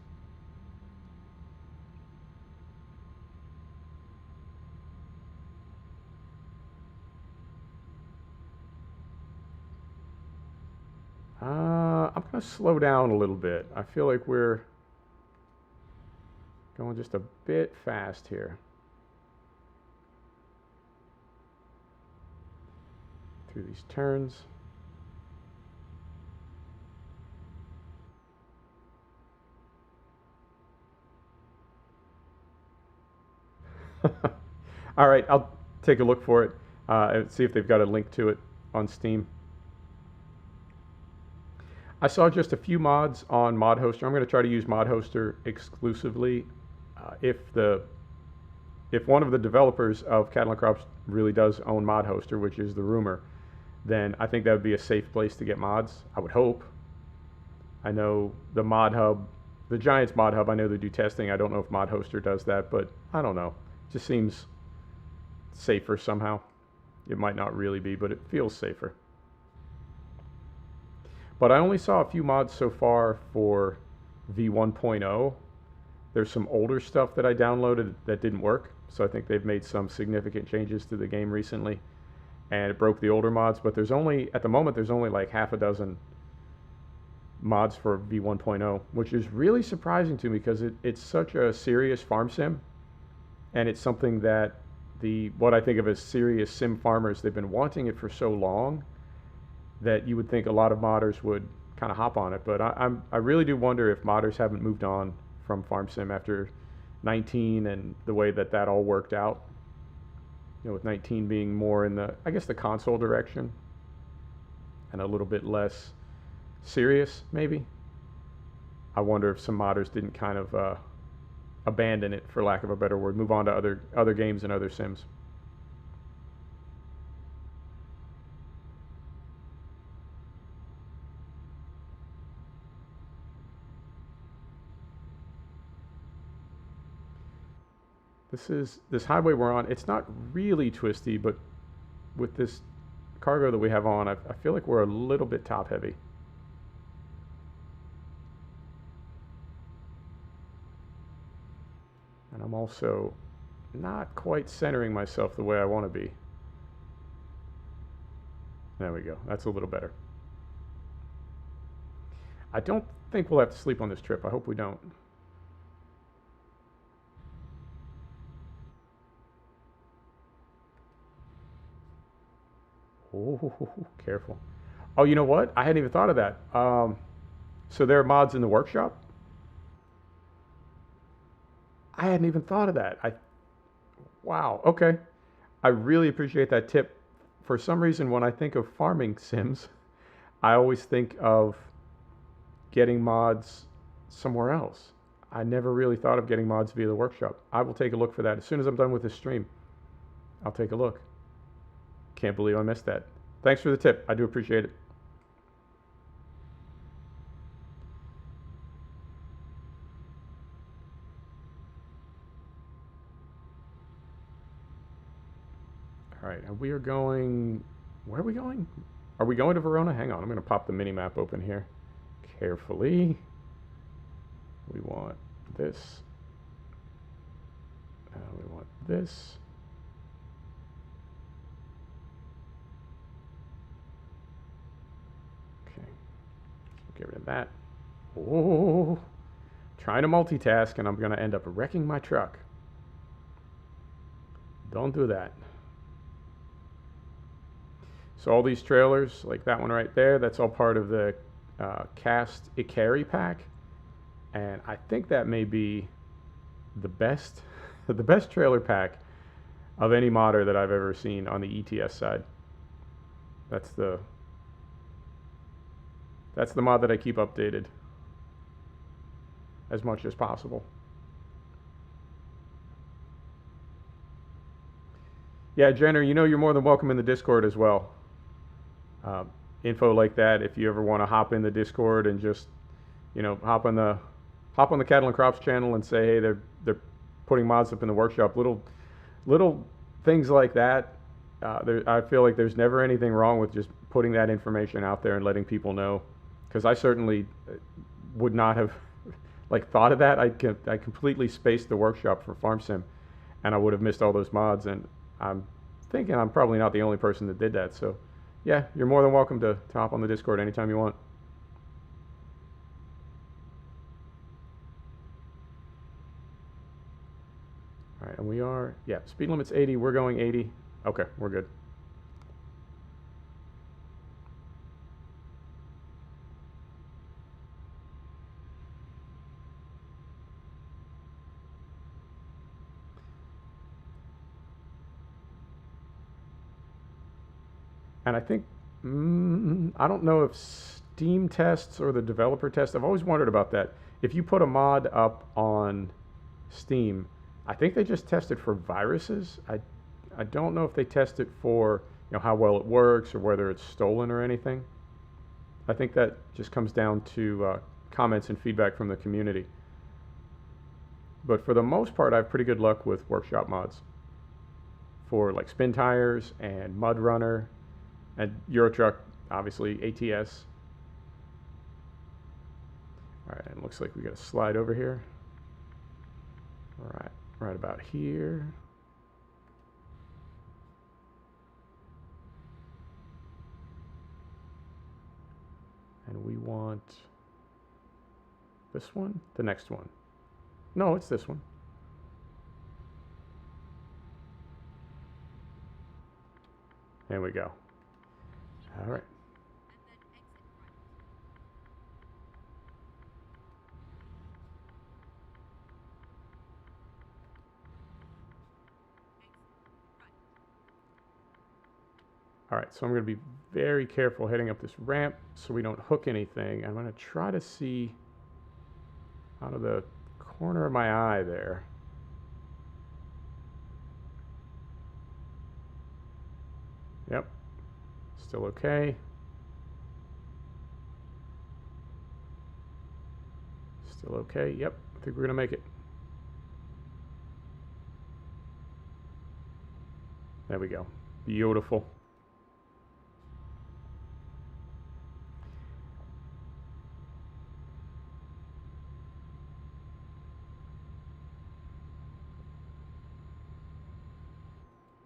[SPEAKER 1] I'm going to slow down a little bit. I feel like we're going just a bit fast here. Through these turns. All right, I'll take a look for it and see if they've got a link to it on Steam. I saw just a few mods on ModHoster. I'm going to try to use ModHoster exclusively. If one of the developers of Cattle and Crops really does own ModHoster, which is the rumor, then I think that would be a safe place to get mods. I would hope. I know the Mod Hub, the Giants Mod Hub, I know they do testing. I don't know if ModHoster does that, but I don't know. It just seems safer somehow. It might not really be, but it feels safer. But I only saw a few mods so far for v1.0. There's some older stuff that I downloaded that didn't work, so I think they've made some significant changes to the game recently, and it broke the older mods. But there's only, at the moment, there's only like half a dozen mods for v1.0, which is really surprising to me because it's such a serious farm sim, and it's something that what I think of as serious sim farmers, they've been wanting it for so long that you would think a lot of modders would kind of hop on it. But I really do wonder if modders haven't moved on from farm sim after 19 and the way that all worked out. You know, with 19 being more in the, I guess, the console direction and a little bit less serious, maybe. I wonder if some modders didn't kind of abandon it, for lack of a better word, move on to other games and other sims. This highway we're on, it's not really twisty, but with this cargo that we have on, I feel like we're a little bit top heavy. And I'm also not quite centering myself the way I want to be. There we go. That's a little better. I don't think we'll have to sleep on this trip. I hope we don't. Oh, careful. Oh, you know what? I hadn't even thought of that. So there are mods in the workshop? I hadn't even thought of that. Wow, okay. I really appreciate that tip. For some reason, when I think of farming sims, I always think of getting mods somewhere else. I never really thought of getting mods via the workshop. I will take a look for that. As soon as I'm done with this stream, I'll take a look. Can't believe I missed that. Thanks for the tip. I do appreciate it. All right, and we are going, where are we going? Are we going to Verona? Hang on, I'm going to pop the mini map open here carefully. We want this. We want this. Okay, get rid of that. Oh, trying to multitask, and I'm going to end up wrecking my truck. Don't do that. So all these trailers, like that one right there, that's all part of the Cast Ikari pack, and I think that may be the best, the best trailer pack of any modder that I've ever seen on the ETS side. That's the mod that I keep updated as much as possible. Yeah, Jenner, you know you're more than welcome in the Discord as well. Info like that, if you ever want to hop in the Discord and just, you know, hop on the Cattle and Crops channel and say, hey, they're putting mods up in the workshop. Little things like that. I feel like there's never anything wrong with just putting that information out there and letting people know, because I certainly would not have like thought of that. I completely spaced the workshop for Farm Sim, and I would have missed all those mods. And I'm thinking I'm probably not the only person that did that. So yeah, you're more than welcome to hop on the Discord anytime you want. All right, and we are, yeah, speed limit's 80, we're going 80. Okay, we're good. And I think, I don't know if Steam tests or the developer test, I've always wondered about that. If you put a mod up on Steam, I think they just test it for viruses. I don't know if they test it for, you know, how well it works or whether it's stolen or anything. I think that just comes down to comments and feedback from the community. But for the most part, I have pretty good luck with workshop mods for like spin tires and mud runner and Euro Truck, obviously ATS. All right, and looks like we got to slide over here. All right, right about here. And we want this one, the next one. No, it's this one. There we go. All right. All right, so I'm going to be very careful heading up this ramp so we don't hook anything. I'm going to try to see out of the corner of my eye there. Yep, still okay. Still okay, yep, I think we're going to make it. There we go, beautiful.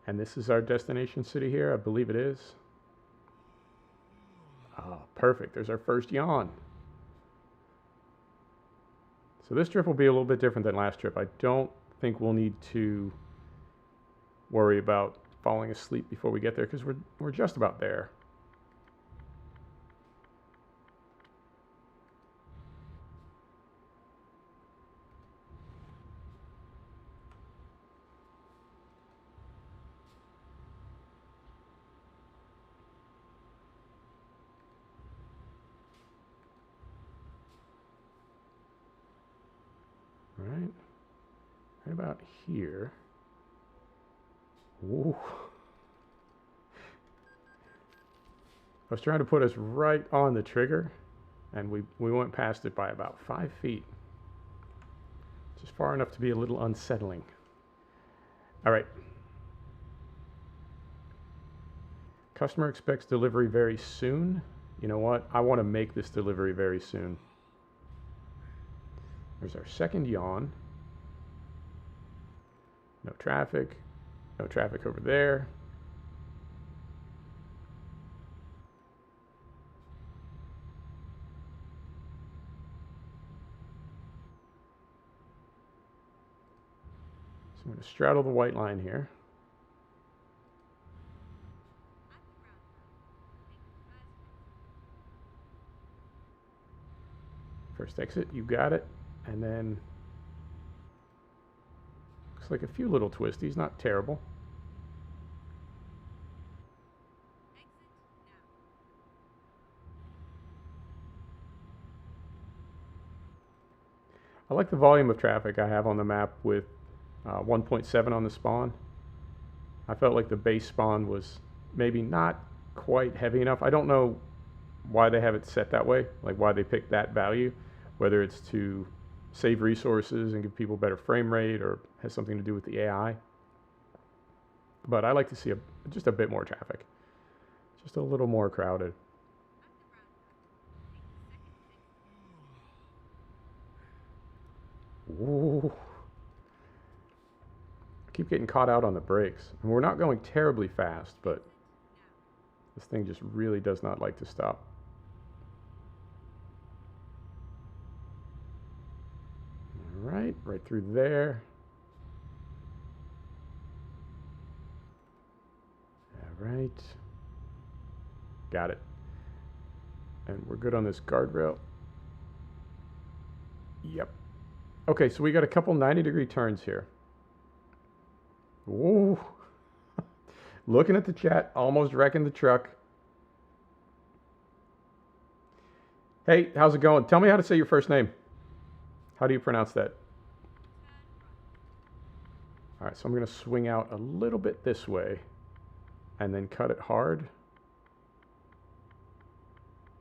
[SPEAKER 1] And this is our destination city here, I believe it is. Oh, perfect, there's our first yawn. So this trip will be a little bit different than last trip. I don't think we'll need to worry about falling asleep before we get there because we're just about there. Right about here. Ooh. I was trying to put us right on the trigger, and we went past it by about 5 feet. Just far enough to be a little unsettling. All right. Customer expects delivery very soon. You know what? I want to make this delivery very soon. There's our second yawn. No traffic. No traffic over there. So I'm going to straddle the white line here. First exit, you got it. And then looks like a few little twisties, not terrible. I like the volume of traffic I have on the map with 1.7 on the spawn. I felt like the base spawn was maybe not quite heavy enough. I don't know why they have it set that way, like why they picked that value, whether it's to save resources and give people better frame rate or has something to do with the AI. But I like to see just a bit more traffic, just a little more crowded. Ooh. I keep getting caught out on the brakes. And we're not going terribly fast, but this thing just really does not like to stop. All right, right through there. All right. Got it. And we're good on this guardrail. Yep. Okay, so we got a couple 90-degree turns here. Ooh. Looking at the chat, almost wrecking the truck. Hey, how's it going? Tell me how to say your first name. How do you pronounce that? All right, so I'm going to swing out a little bit this way and then cut it hard.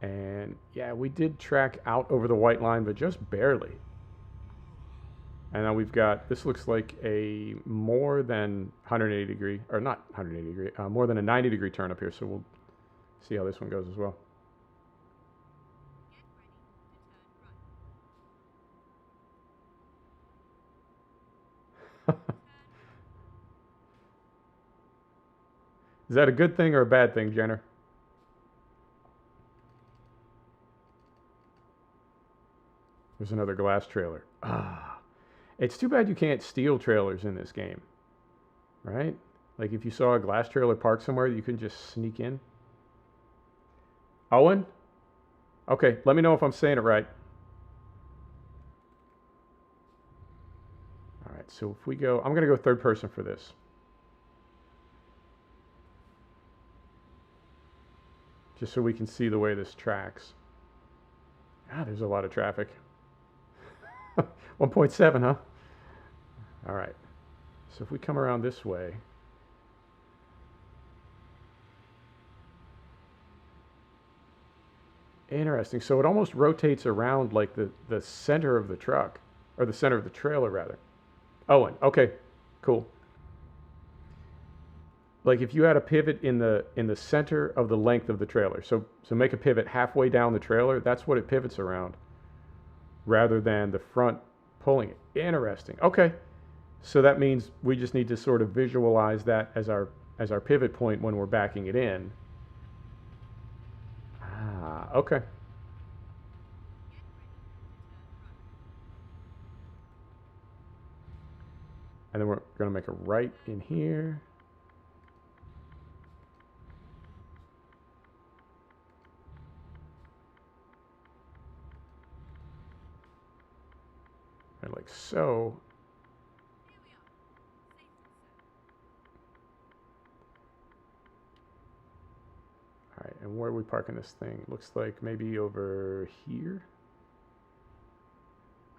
[SPEAKER 1] And yeah, we did track out over the white line, but just barely. And now we've got, this looks like a more than 180 degree, or not 180 degree, more than a 90 degree turn up here. So we'll see how this one goes as well. Is that a good thing or a bad thing, Jenner? There's another glass trailer. Ah, it's too bad you can't steal trailers in this game, right? Like if you saw a glass trailer parked somewhere, you can just sneak in. Owen? Okay, let me know if I'm saying it right. All right, so if we go, I'm going to go third person for this. Just so we can see the way this tracks. Ah, there's a lot of traffic. 1.7, huh? All right. So if we come around this way. Interesting. So it almost rotates around like the center of the truck, or the center of the trailer, rather. Owen, okay, cool. Like if you had a pivot in the center of the length of the trailer. So make a pivot halfway down the trailer, that's what it pivots around, rather than the front pulling it. Interesting. Okay. So that means we just need to sort of visualize that as our pivot point when we're backing it in. Ah, okay. And then we're going to make a right in here. And like so. All right, and where are we parking this thing? Looks like maybe over here.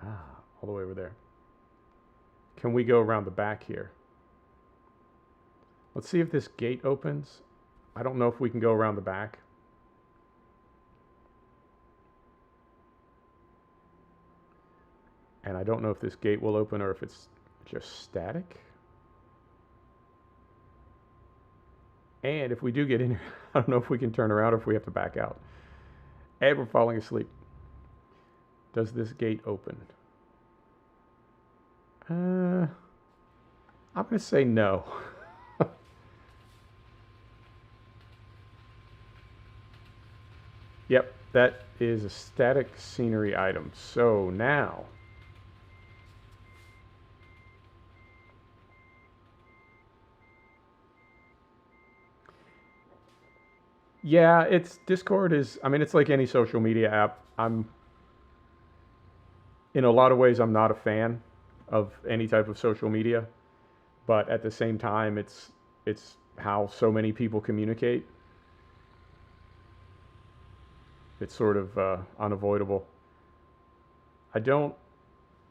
[SPEAKER 1] Ah, all the way over there. Can we go around the back here? Let's see if this gate opens. I don't know if we can go around the back. And I don't know if this gate will open or if it's just static. And if we do get in here, I don't know if we can turn around or if we have to back out. And we're falling asleep. Does this gate open? I'm going to say no. Yep, that is a static scenery item. So now, yeah, it's Discord is, I mean, it's like any social media app. In a lot of ways, I'm not a fan of any type of social media, but at the same time, it's how so many people communicate. It's sort of unavoidable. I don't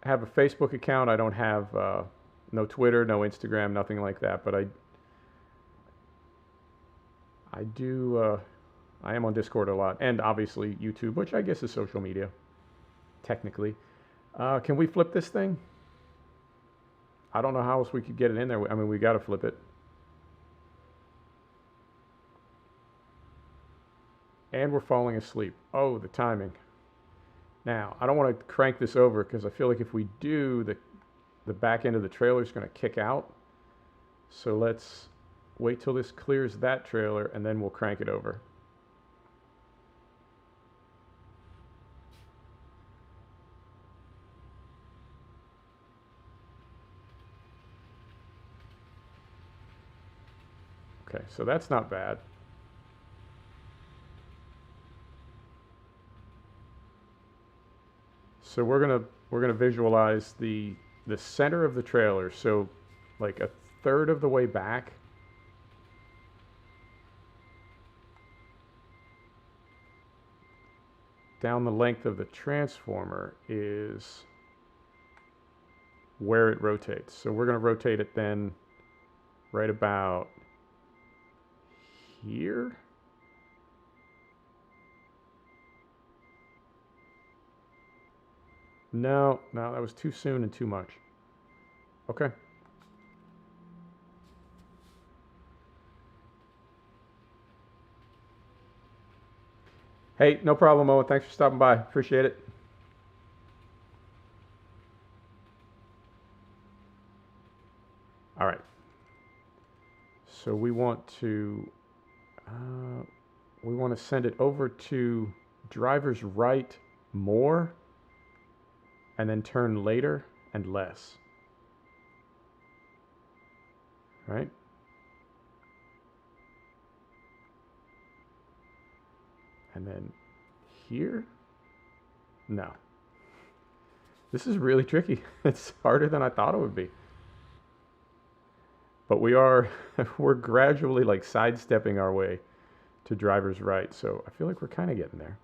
[SPEAKER 1] have a Facebook account. I don't have no Twitter, no Instagram, nothing like that. But I do. I am on Discord a lot, and obviously YouTube, which I guess is social media, technically. Can we flip this thing? I don't know how else we could get it in there. I mean, we got to flip it. And we're falling asleep. Oh, the timing. Now, I don't want to crank this over because I feel like if we do, the back end of the trailer is going to kick out. So let's wait till this clears that trailer and then we'll crank it over. Okay, so that's not bad. So we're gonna visualize the center of the trailer. So like a third of the way back. Down the length of the transformer is where it rotates. So we're gonna rotate it then right about here. No, that was too soon and too much. Okay. Hey, no problem, Owen. Thanks for stopping by. Appreciate it. All right. So we want to send it over to driver's right more, and then turn later and less. Right? And then here? No. This is really tricky. It's harder than I thought it would be. But we're gradually like sidestepping our way to driver's right. So I feel like we're kind of getting there.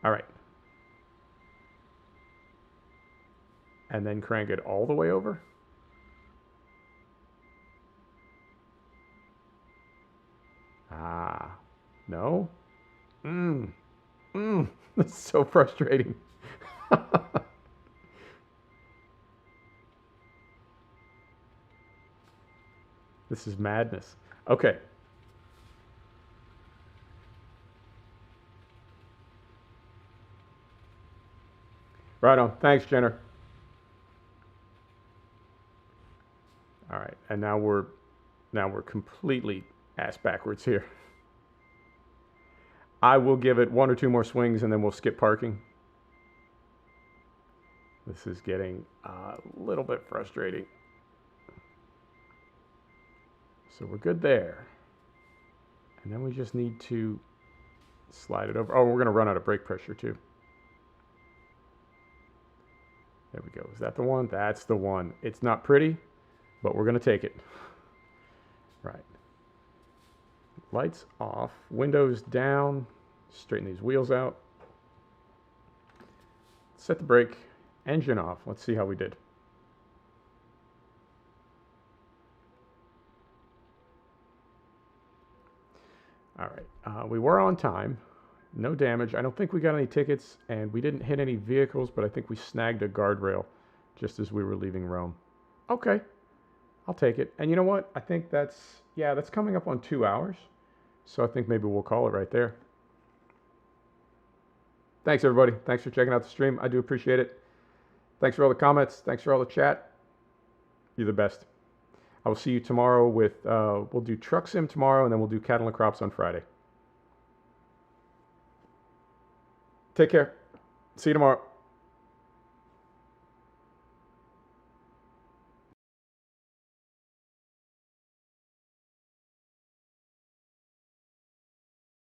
[SPEAKER 1] All right. And then crank it all the way over. Ah, no. That's so frustrating. This is madness. Okay. Right on. Thanks, Jenner. All right, and now we're completely ass backwards here. I will give it 1 or 2 more swings and then we'll skip parking. This is getting a little bit frustrating. So we're good there. And then we just need to slide it over. Oh, we're going to run out of brake pressure too. There we go. Is that the one? That's the one. It's not pretty, but we're going to take it. Right. Lights off. Windows down. Straighten these wheels out. Set the brake. Engine off. Let's see how we did. All right. We were on time. No damage. I don't think we got any tickets, and we didn't hit any vehicles, but I think we snagged a guardrail just as we were leaving Rome. Okay. I'll take it. And you know what? I think that's coming up on 2 hours. So I think maybe we'll call it right there. Thanks, everybody. Thanks for checking out the stream. I do appreciate it. Thanks for all the comments. Thanks for all the chat. You're the best. I will see you tomorrow with, we'll do Truck Sim tomorrow, and then we'll do Cattle and Crops on Friday. Take care. See you tomorrow.